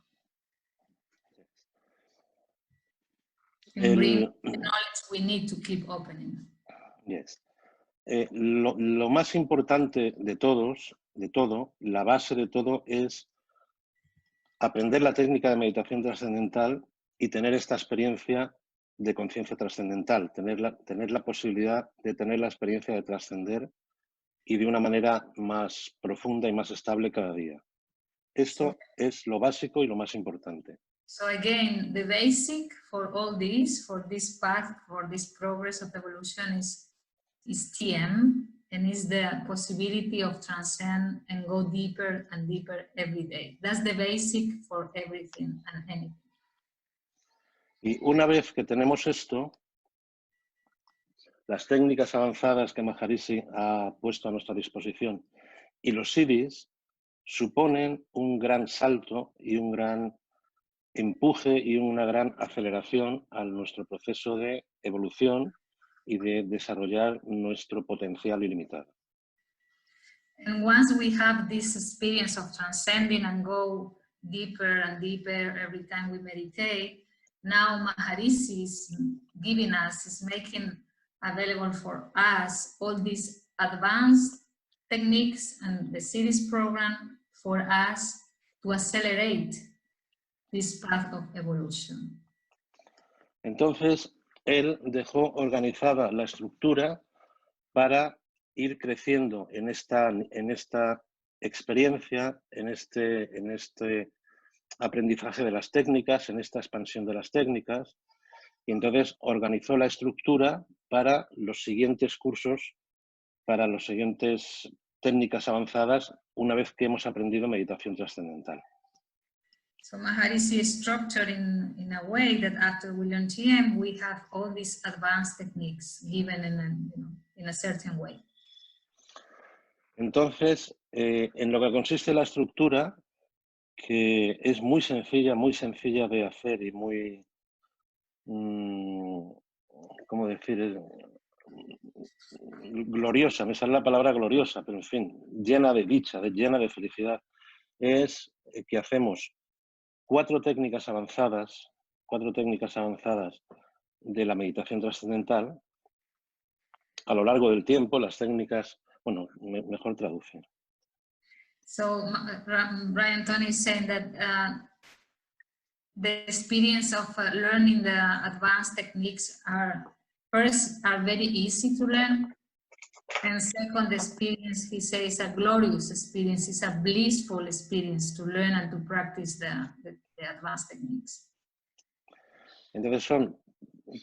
And bring the knowledge we need to keep opening. Yes. Lo más importante de todo, la base de todo es aprender la técnica de meditación trascendental y tener esta experiencia de conciencia trascendental, tener la posibilidad de tener la experiencia de trascender y de una manera más profunda y más estable cada día. Esto es lo básico y lo más importante. So again, the basic for all this, for this path, for this progress of evolution is TM, and is the possibility of transcend and go deeper and deeper every day. That's the basic for everything and anything. Y una vez que tenemos esto, las técnicas avanzadas que Maharishi ha puesto a nuestra disposición y los CDs suponen un gran salto y un gran empuje y una gran aceleración a nuestro proceso de evolución y de desarrollar nuestro potencial ilimitado. And once we have this experience of transcending and go deeper and deeper every time we meditate, now Maharishi is giving us, is making available for us all these advanced techniques and the series program for us to accelerate this path of evolution. Entonces, él dejó organizada la estructura para ir creciendo en esta experiencia, en este aprendizaje de las técnicas, en esta expansión de las técnicas, y entonces organizó la estructura para los siguientes cursos, para las siguientes técnicas avanzadas, una vez que hemos aprendido meditación trascendental. So Maharishi is structured in a way that after we learn TM, we have all these advanced techniques given in a certain way. Entonces, en lo que consiste la estructura, que es muy sencilla de hacer y muy, ¿cómo decir? Gloriosa, me sale la palabra gloriosa, pero en fin, llena de dicha, llena de felicidad, es que hacemos 4 técnicas avanzadas de la meditación trascendental a lo largo del tiempo. Las técnicas, bueno, mejor traducir. So Brian Tony is saying that the experience of learning the advanced techniques are very easy to learn. And second, the experience, he says, a glorious experience, is a blissful experience to learn and to practice the advanced techniques. Entonces son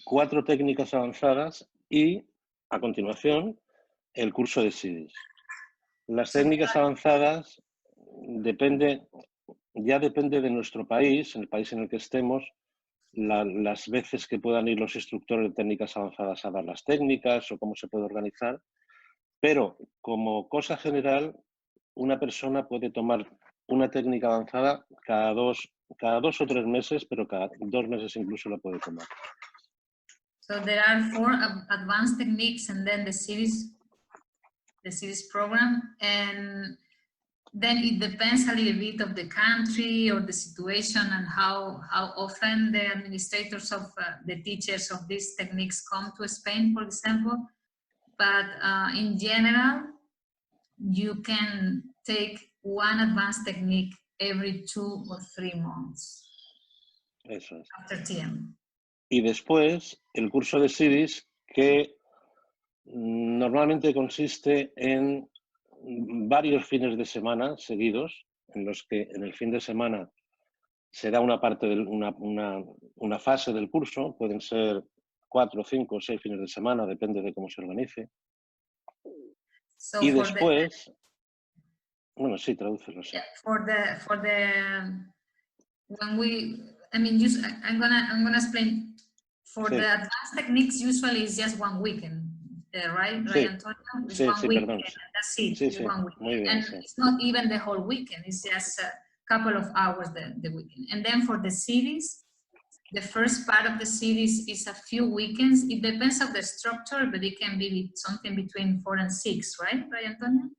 4 técnicas avanzadas y, a continuación, el curso de CIDIS. Las técnicas avanzadas ya depende de nuestro país, en el país en el que estemos, las veces que puedan ir los instructores de técnicas avanzadas a dar las técnicas o cómo se puede organizar, pero como cosa general, una persona puede tomar una técnica avanzada cada dos o 3 meses, pero cada 2 meses incluso la puede tomar. So there are 4 advanced techniques and then the series program, and then it depends a little bit of the country or the situation and how often the administrators of the teachers of these techniques come to Spain, for example. But in general, you can take one advanced technique every 2 or 3 months. Eso es. After TM. Y después el curso de CIDIS, que normalmente consiste en varios fines de semana seguidos, en los que en el fin de semana se da una fase del curso, pueden ser 4, 5 o 6 fines de semana, depende de cómo se organice. So y después, bueno, sí, tradúcelo. Sí. I'm gonna explain. For sí. the advanced techniques, usually it's just 1 weekend, right? Sí. Right, Antonio? It's Sí, 1 sí, weekend, perdón. and that's it. Sí, It's sí. 1 weekend. Muy bien, And sí. it's not even the whole weekend. It's just a couple of hours the weekend. And then for the series, the first part of the series is a few weekends. It depends on the structure, but it can be something between 4 and 6, right, Antonio?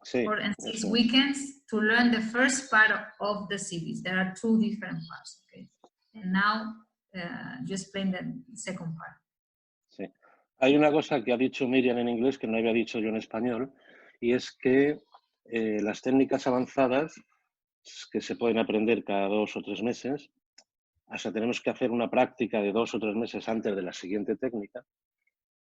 Sí, 4 and 6 eso. weekends to learn the first part of the series. There are 2 different parts, okay? And now you explain the second part. Sí. Hay una cosa que ha dicho Miriam en inglés que no había dicho yo en español, y es que las técnicas avanzadas que se pueden aprender cada 2 o 3 meses, hasta tenemos que hacer una práctica de 2 o 3 meses antes de la siguiente técnica,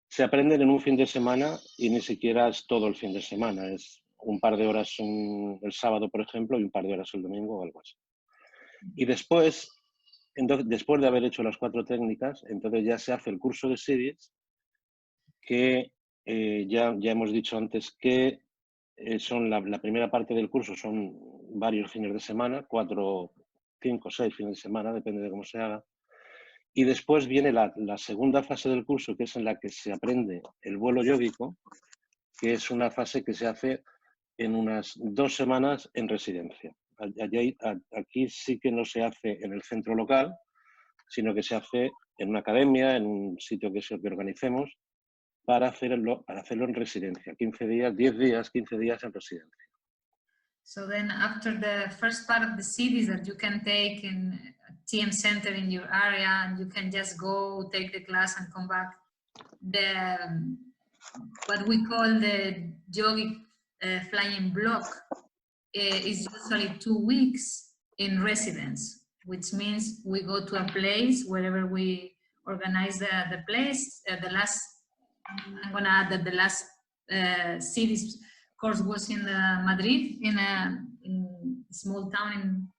se aprenden en un fin de semana y ni siquiera es todo el fin de semana, es un par de horas el sábado, por ejemplo, y un par de horas el domingo o algo así. Y después de haber hecho las 4 técnicas, entonces ya se hace el curso de CIDIS, que ya hemos dicho antes que son la primera parte del curso, son varios fines de semana, 4, 5, 6 fines de semana, depende de cómo se haga. Y después viene la segunda fase del curso, que es en la que se aprende el vuelo yógico, que es una fase que se hace en unas 2 semanas en residencia. Aquí sí que no se hace en el centro local, sino que se hace en una academia, en un sitio que organicemos, para hacerlo en residencia. 15 días, 10 días, 15 días en residencia. So then after the first part of the series that you can take in a TM center in your area, and you can just go take the class and come back, what we call the yogic flying block is usually 2 weeks in residence, which means we go to a place, wherever we organize the place. I'm gonna add that the last series course was in Madrid, in a small town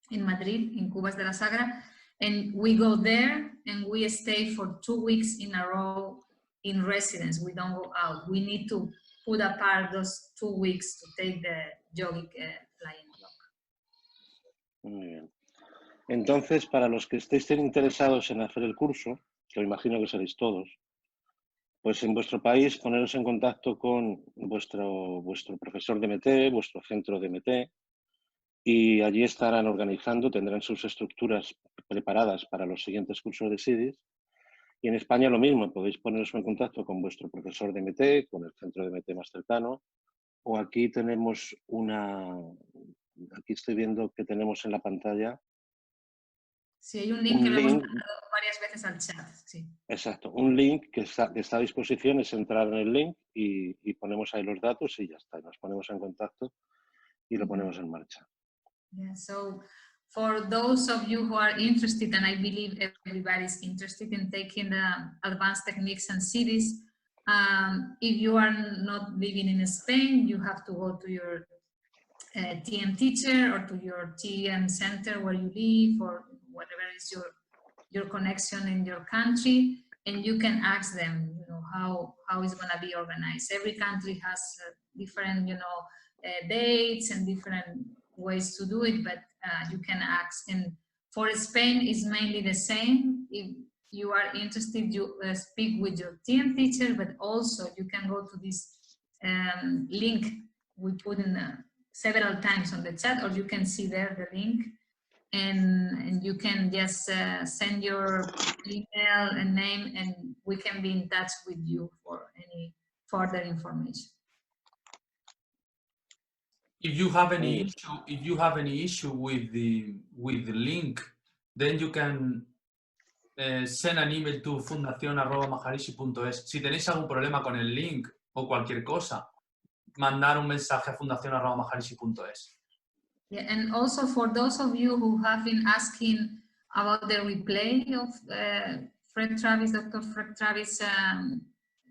in Madrid, in Cubas de la Sagra, and we go there and we stay for 2 weeks in a row in residence. We don't go out. We need to put apart those 2 weeks to take the yogic flying block. Muy bien. Entonces, para los que estéis interesados en hacer el curso, que lo imagino que seréis todos, pues en vuestro país poneros en contacto con vuestro profesor de MT, vuestro centro de MT, y allí estarán organizando, tendrán sus estructuras preparadas para los siguientes cursos de CIDIS. Y en España lo mismo, podéis poneros en contacto con vuestro profesor de MT, con el centro de MT más cercano, o aquí tenemos aquí estoy viendo que tenemos en la pantalla. Sí, hay un link que lo hemos mandado varias veces al chat. Sí. Exacto, un link que está a disposición, es entrar en el link y ponemos ahí los datos y ya está, nos ponemos en contacto y lo ponemos en marcha. Yeah, so for those of you who are interested, and I believe everybody's interested in taking the advanced techniques and cities, if you are not living in Spain, you have to go to your TM teacher or to your TM center where you live, or whatever is your connection in your country, and you can ask them, you know, how it's going to be organized. Every country has different, you know, dates and different ways to do it, but you can ask. And for Spain, it's mainly the same. If you are interested, you speak with your TM teacher, but also you can go to this link we put in several times on the chat, or you can see there the link, and you can just send your email and name, and we can be in touch with you for any further information. If you have any issue with the link, then you can send an email to fundacion@maharishi.es. Si tenéis algún problema con el link o cualquier cosa, mandar un mensaje a fundacion@maharishi.es. Yeah, and also for those of you who have been asking about the replay of Dr. Fred Travis'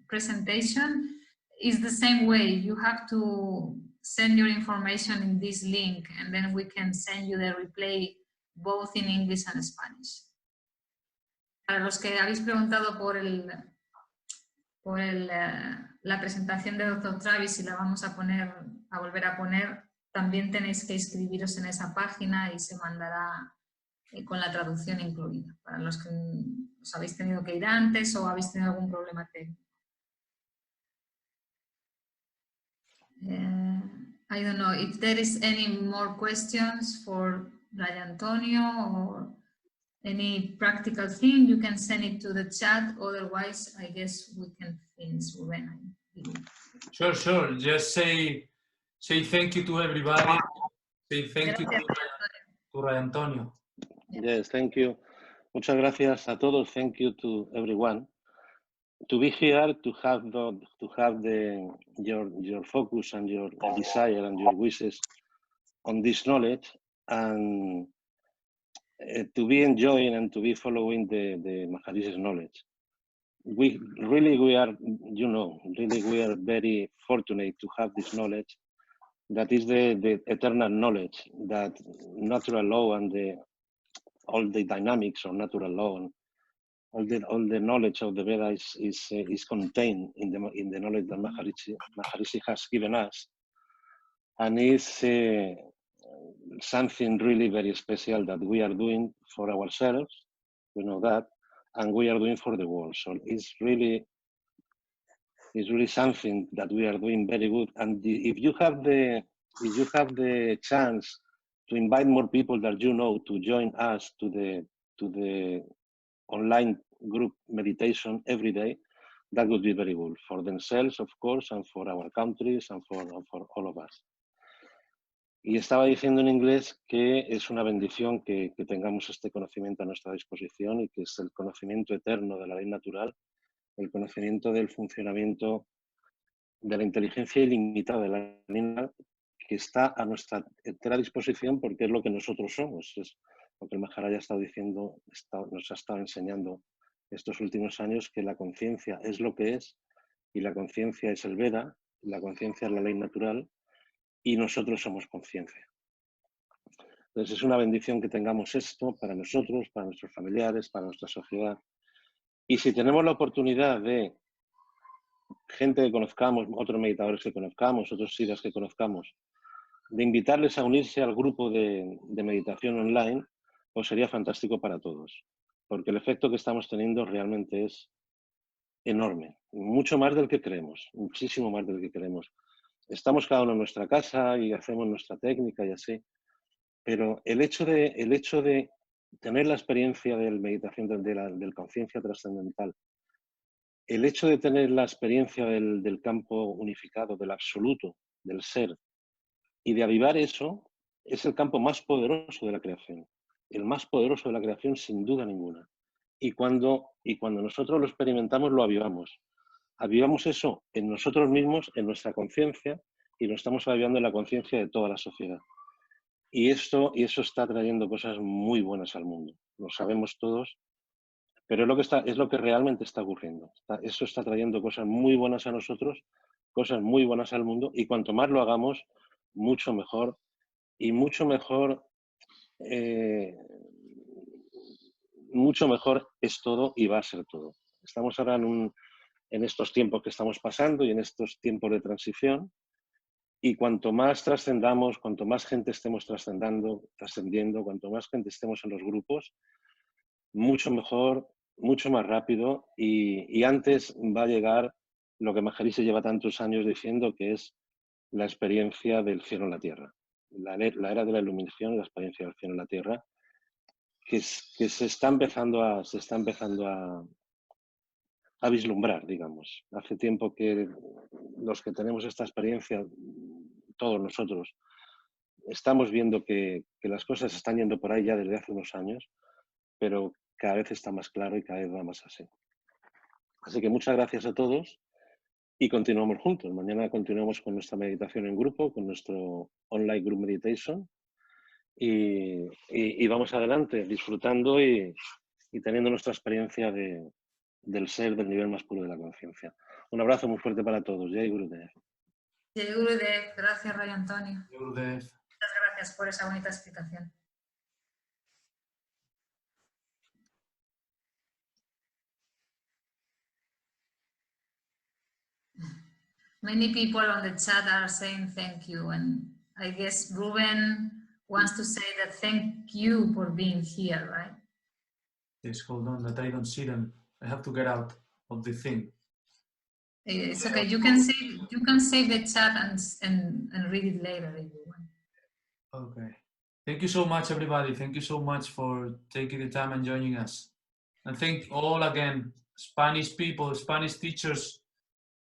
presentation, is the same way. You have to send your information in this link, and then we can send you the replay both in English and Spanish. Para los que habéis preguntado por la presentación de Dr. Travis, y la vamos a volver a poner, también tenéis que inscribiros en esa página y se mandará con la traducción incluida, para los que os habéis tenido que ir antes o habéis tenido algún problema técnico. I don't know if there is any more questions for Ray Antonio or any practical thing. You can send it to the chat, otherwise I guess we can finish when I believe. Sure. Just say thank you to everybody. Say thank you to Ray Antonio. Yes, thank you. Muchas gracias a todos. Thank you to everyone. To be here, to have your focus and your desire and your wishes on this knowledge, and to be enjoying and to be following the Maharishi's knowledge. We are very fortunate to have this knowledge. That is the eternal knowledge, that natural law and all the dynamics of natural law and all the knowledge of the Veda is contained in the knowledge that Maharishi has given us, and is something really very special that we are doing for ourselves. We know that, and we are doing for the world. So it's really something that we are doing very good. And if you have the chance to invite more people that you know to join us to the online group meditation every day, that would be very good for themselves, of course, and for our countries and for all of us. Y estaba diciendo en inglés que es una bendición que tengamos este conocimiento a nuestra disposición, y que es el conocimiento eterno de la ley natural, el conocimiento del funcionamiento de la inteligencia ilimitada de la ley, que está a nuestra entera disposición, porque es lo que nosotros somos. Es lo que el Maharaja ha estado diciendo, nos ha estado enseñando estos últimos años, que la conciencia es lo que es, y la conciencia es el Veda, la conciencia es la ley natural, y nosotros somos conciencia. Entonces es una bendición que tengamos esto para nosotros, para nuestros familiares, para nuestra sociedad. Y si tenemos la oportunidad de gente que conozcamos, otros meditadores que conozcamos, otros siddhas que conozcamos, de invitarles a unirse al grupo de meditación online, pues sería fantástico para todos, porque el efecto que estamos teniendo realmente es enorme, mucho más del que creemos, muchísimo más del que creemos. Estamos cada uno en nuestra casa y hacemos nuestra técnica y así, pero el hecho de tener la experiencia de meditación del conciencia trascendental, el hecho de tener la experiencia del campo unificado, del absoluto, del ser, y de avivar eso, es el campo más poderoso de la creación. El más poderoso de la creación, sin duda ninguna. Y cuando nosotros lo experimentamos, lo avivamos. Avivamos eso en nosotros mismos, en nuestra conciencia, y lo estamos avivando en la conciencia de toda la sociedad. Y eso está trayendo cosas muy buenas al mundo. Lo sabemos todos, pero es lo que realmente está ocurriendo. Eso está trayendo cosas muy buenas a nosotros, cosas muy buenas al mundo, y cuanto más lo hagamos, mucho mejor. Y mucho mejor es todo y va a ser todo. Estamos ahora en estos tiempos que estamos pasando y en estos tiempos de transición, y cuanto más trascendamos, cuanto más gente estemos trascendiendo, cuanto más gente estemos en los grupos, mucho mejor, mucho más rápido, y antes va a llegar lo que Maharishi lleva tantos años diciendo, que es la experiencia del cielo en la tierra. La era de la iluminación, la experiencia del cielo en la tierra, que se está empezando a vislumbrar, digamos. Hace tiempo que los que tenemos esta experiencia, todos nosotros, estamos viendo que las cosas están yendo por ahí ya desde hace unos años, pero cada vez está más claro y cada vez va más así. Así que muchas gracias a todos y continuamos juntos. Mañana continuamos con nuestra meditación en grupo, con nuestro online group meditation, y vamos adelante disfrutando y teniendo nuestra experiencia del ser, del nivel más puro de la conciencia. Un abrazo muy fuerte para todos. Jai Gurudev. Jai Gurudev. Gracias, Ray Antonio. Gurudev. Muchas gracias por esa bonita explicación. Many people on the chat are saying thank you, and I guess Ruben wants to say that thank you for being here, right? Yes, hold on, that I don't see them. I have to get out of the thing. It's okay. You can save the chat and read it later if you want. Okay. Thank you so much, everybody. Thank you so much for taking the time and joining us. And thank all again, Spanish people, Spanish teachers.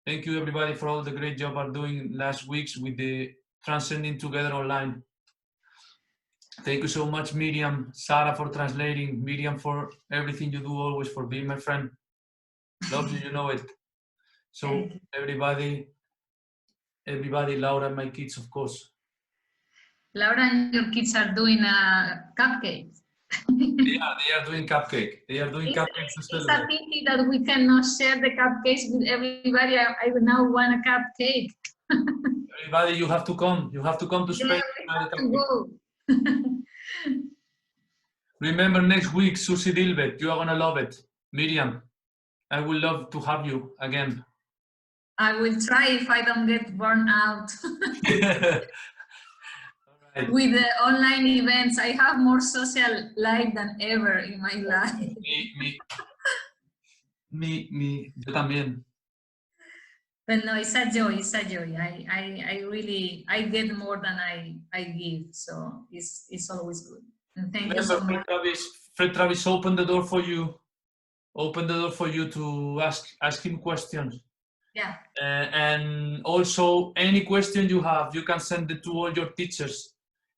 Thank you, everybody, for all the great job are doing last weeks with the Transcending Together online. Thank you so much, Miriam, Sarah, for translating, Miriam, for everything you do always, for being my friend. Love you, you know it. So everybody, Laura and my kids, of course. Laura and your kids are doing cupcakes. They are doing cupcake. They are doing cupcakes. It's a pity that we cannot share the cupcakes with everybody. I now want a cupcake. Everybody, you have to come. You have to come to Spain. Remember next week, Susie Dilbert. You are gonna love it. Miriam, I would love to have you again. I will try if I don't get burned out. Right. With the online events, I have more social life than ever in my life. Yo también. But no, it's a joy. It's a joy. I get more than I give, so it's always good. And thank you so much. Fred Travis opened the door for you. Open the door for you to ask him questions. Yeah. And also, any question you have, you can send it to all your teachers.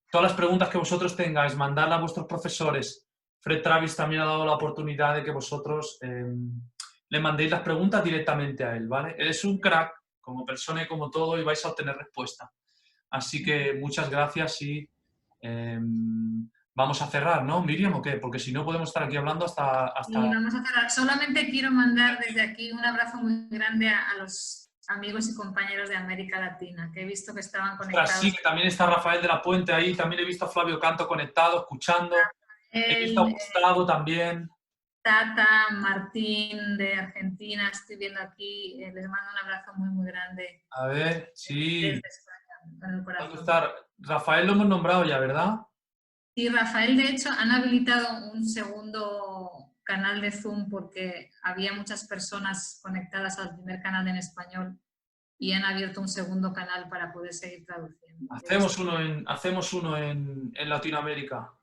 Todas las preguntas que vosotros tengáis, mandarlas a vuestros profesores. Fred Travis también ha dado la oportunidad de que vosotros le mandéis las preguntas directamente a él, ¿vale? Él es un crack, como persona y como todo, y vais a obtener respuesta. Así que muchas gracias y vamos a cerrar, ¿no, Miriam, o qué? Porque si no podemos estar aquí hablando hasta... Sí, vamos a cerrar. Solamente quiero mandar desde aquí un abrazo muy grande a los amigos y compañeros de América Latina, que he visto que estaban conectados. Sí, que también está Rafael de la Puente ahí, también he visto a Flavio Canto conectado, escuchando. He visto a Gustavo también. Tata, Martín de Argentina, estoy viendo aquí, les mando un abrazo muy, muy grande. A ver, sí. Desde España, con el corazón. Rafael lo hemos nombrado ya, ¿verdad? Sí, Rafael, de hecho, han habilitado un segundo canal de Zoom porque había muchas personas conectadas al primer canal en español y han abierto un segundo canal para poder seguir traduciendo. Hacemos uno en Latinoamérica.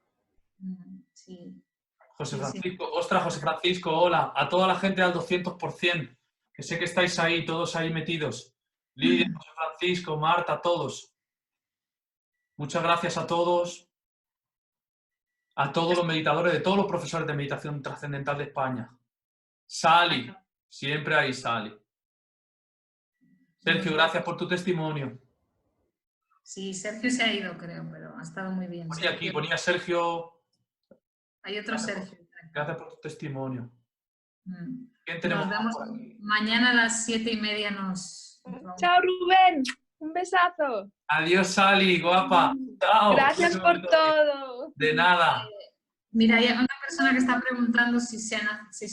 Sí. José Francisco, ostras, José Francisco, hola. A toda la gente al 200%, que sé que estáis ahí, todos ahí metidos. Lidia, José Francisco, Marta, todos. Muchas gracias a todos. A todos los meditadores, de todos los profesores de meditación trascendental de España. Sally, siempre ahí Sally. Sergio, gracias por tu testimonio. Sí, Sergio se ha ido, creo, pero ha estado muy bien. Ponía aquí, Sergio. ponía Sergio. Hay otro Sergio. Gracias por tu testimonio. Mm. ¿Quién tenemos Nos más vemos por aquí? mañana a las 7:30 nos vamos. Chao, Rubén. Un besazo. Adiós, Sally, guapa. Chao. Gracias por todo. De nada. Mira, hay una persona que está preguntando si se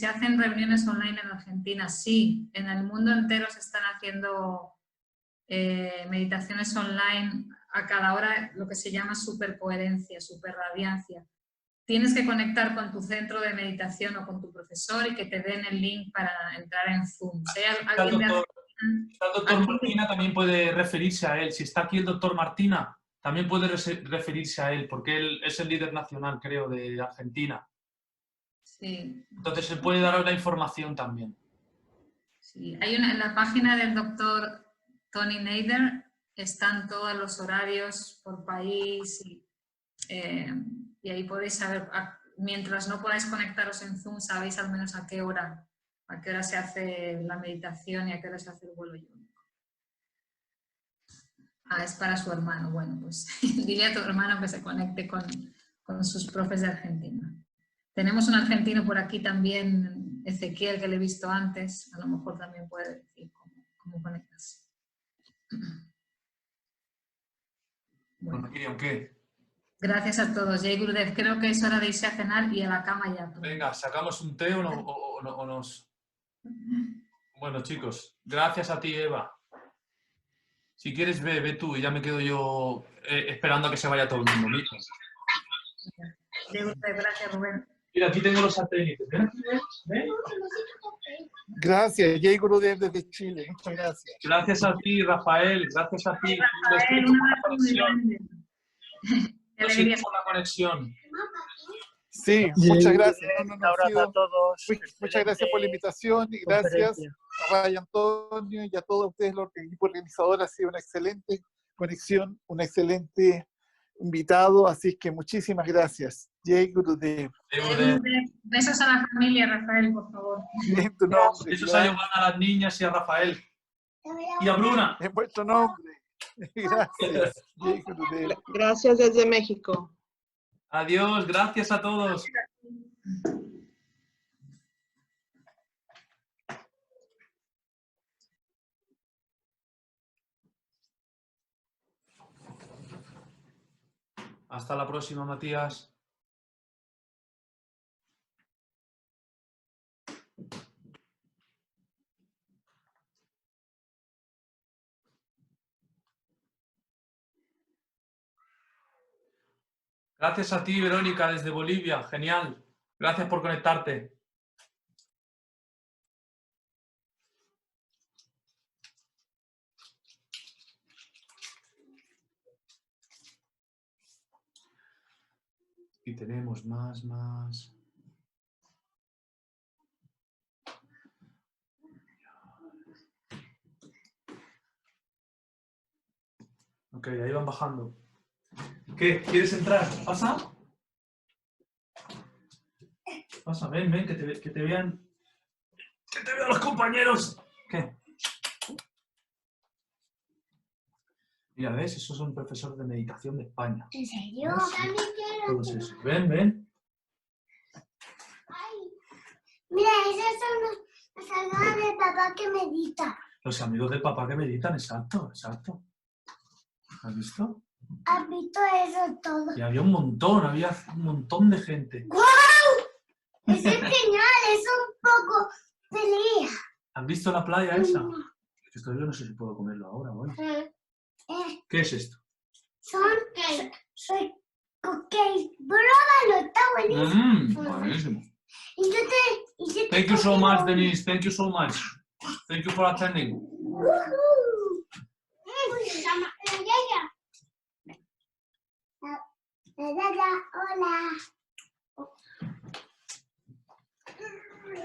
hacen reuniones online en Argentina. Sí, en el mundo entero se están haciendo meditaciones online a cada hora, lo que se llama supercoherencia, superradiancia. Tienes que conectar con tu centro de meditación o con tu profesor y que te den el link para entrar en Zoom. Si hay alguien de Argentina, está el doctor Martina, también puede referirse a él. Si está aquí el doctor Martina, también puede referirse a él, porque él es el líder nacional, creo, de Argentina. sí. Entonces se puede dar la información también. Sí, en la página del doctor Tony Nader están todos los horarios por país y ahí podéis saber, mientras no podáis conectaros en Zoom, sabéis al menos a qué hora se hace la meditación y a qué hora se hace el vuelo iónico. Es para su hermano. Bueno, pues dile a tu hermano que se conecte con sus profes de Argentina. Tenemos un argentino por aquí también, Ezequiel, que le he visto antes, a lo mejor también puede decir cómo conectarse. Bueno, Miriam, ¿qué? Gracias a todos. Jai Gurudev, creo que es hora de irse a cenar y a la cama ya. Venga, ¿sacamos un té o nos...? Bueno, chicos, gracias a ti, Eva. Si quieres, ve tú y ya me quedo yo esperando a que se vaya todo el mundo. Jai Gurudev, gracias, Rubén. Mira, aquí tengo los satélites. ¿Ven? Gracias, Jai Gurudev desde Chile. Muchas gracias. Gracias a ti, Rafael. Gracias a ti. Rafael, un abrazo muy grande. Lo siento por la conexión. Sí, muchas gracias. Un abrazo a todos. Muchas gracias por la invitación y gracias a Ray Antonio y a todos ustedes, el equipo organizador. Ha sido una excelente conexión, un excelente invitado, así que muchísimas gracias. Jai Gurudev. Besos a la familia, Rafael, por favor. En tu nombre. Besos a Giovanna, a las niñas y a Rafael. Y a Bruna. En vuestro nombre. Gracias. Jai Gurudev. Gracias desde México. Adiós, gracias a todos. Hasta la próxima, Matías. Gracias a ti, Verónica, desde Bolivia. Genial. Gracias por conectarte. Y tenemos más. Ok, ahí van bajando. ¿Qué? ¿Quieres entrar? ¿Pasa? Pasa, ven, que te vean. ¡Que te vean los compañeros! ¿Qué? Mira, ¿ves? Esos son profesores de meditación de España. ¿En serio? Todos esos. Ven. Mira, esos son los amigos del papá que medita. Los amigos del papá que meditan, exacto. ¿Has visto? ¿Has visto eso todo? Y había un montón de gente. ¡Guau! Eso es genial, es un poco pelea. ¿Has visto la playa esa? Esto yo no sé si puedo comerlo ahora, bueno. ¿Qué es esto? Son cupcakes. Pruébalo, está buenísimo. Buenísimo. Y yo te Thank you so much, Denise. Thank you so much. Thank you for attending. Hola.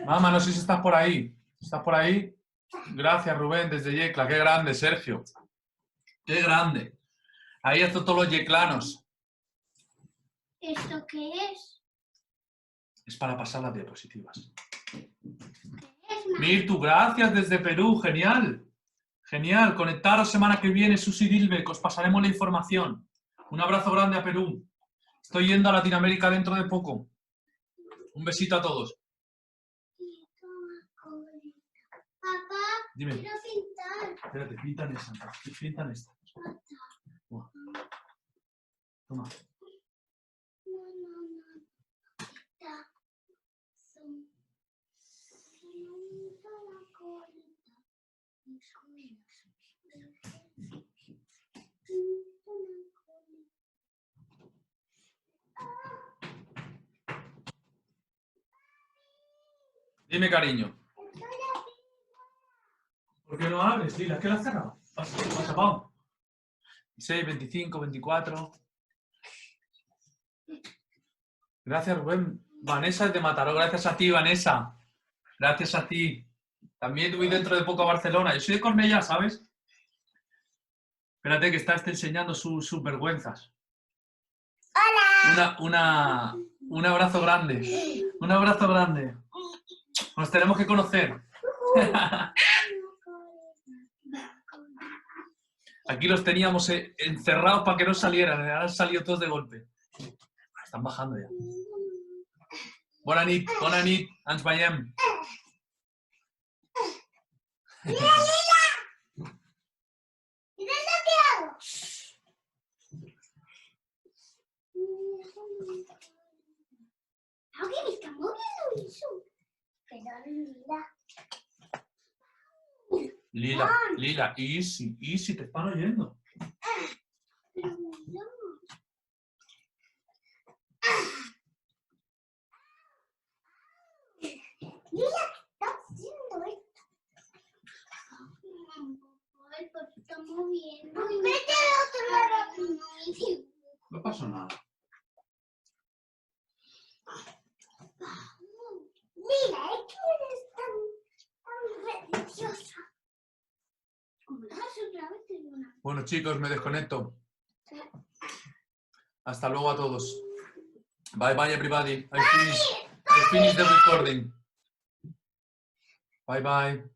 Mamá, no sé si estás por ahí. ¿Estás por ahí? Gracias, Rubén, desde Yecla. Qué grande, Sergio. Qué grande. Ahí están todos los yeclanos. ¿Esto qué es? Es para pasar las diapositivas. Mirtu, gracias desde Perú. Genial. Genial, conectaros semana que viene, Susi Dilbeck, os pasaremos la información. Un abrazo grande a Perú. Estoy yendo a Latinoamérica dentro de poco. Un besito a todos. Papá, Dime. quiero pintar. Espérate, pintan esa. Pintan esta. Buah. Toma. Dime, cariño. ¿Por qué no abres, Lila? ¿Qué la has cerrado? ¿Has tapado? 16, 25, 24. Gracias, Rubén. Vanessa es de Mataró. Gracias a ti, Vanessa. Gracias a ti. También voy dentro de poco a Barcelona. Yo soy de Cornellá, ¿sabes? Espérate que está enseñando sus vergüenzas. Hola. Un abrazo grande. Un abrazo grande. Nos tenemos que conocer. Aquí los teníamos encerrados para que no salieran. Ahora han salido todos de golpe. Están bajando ya. Bona nit, ens veiem. Alguien me está moviendo eso. Pero Lila, easy, te están oyendo. Lila, ¿qué estás haciendo esto? Ay, ¿por qué está moviendo? Vete al otro lado. No pasó nada. Lila, es que eres tan religiosa. Bueno, chicos, me desconecto. Hasta luego a todos. Bye bye everybody. I finish the recording. Bye bye.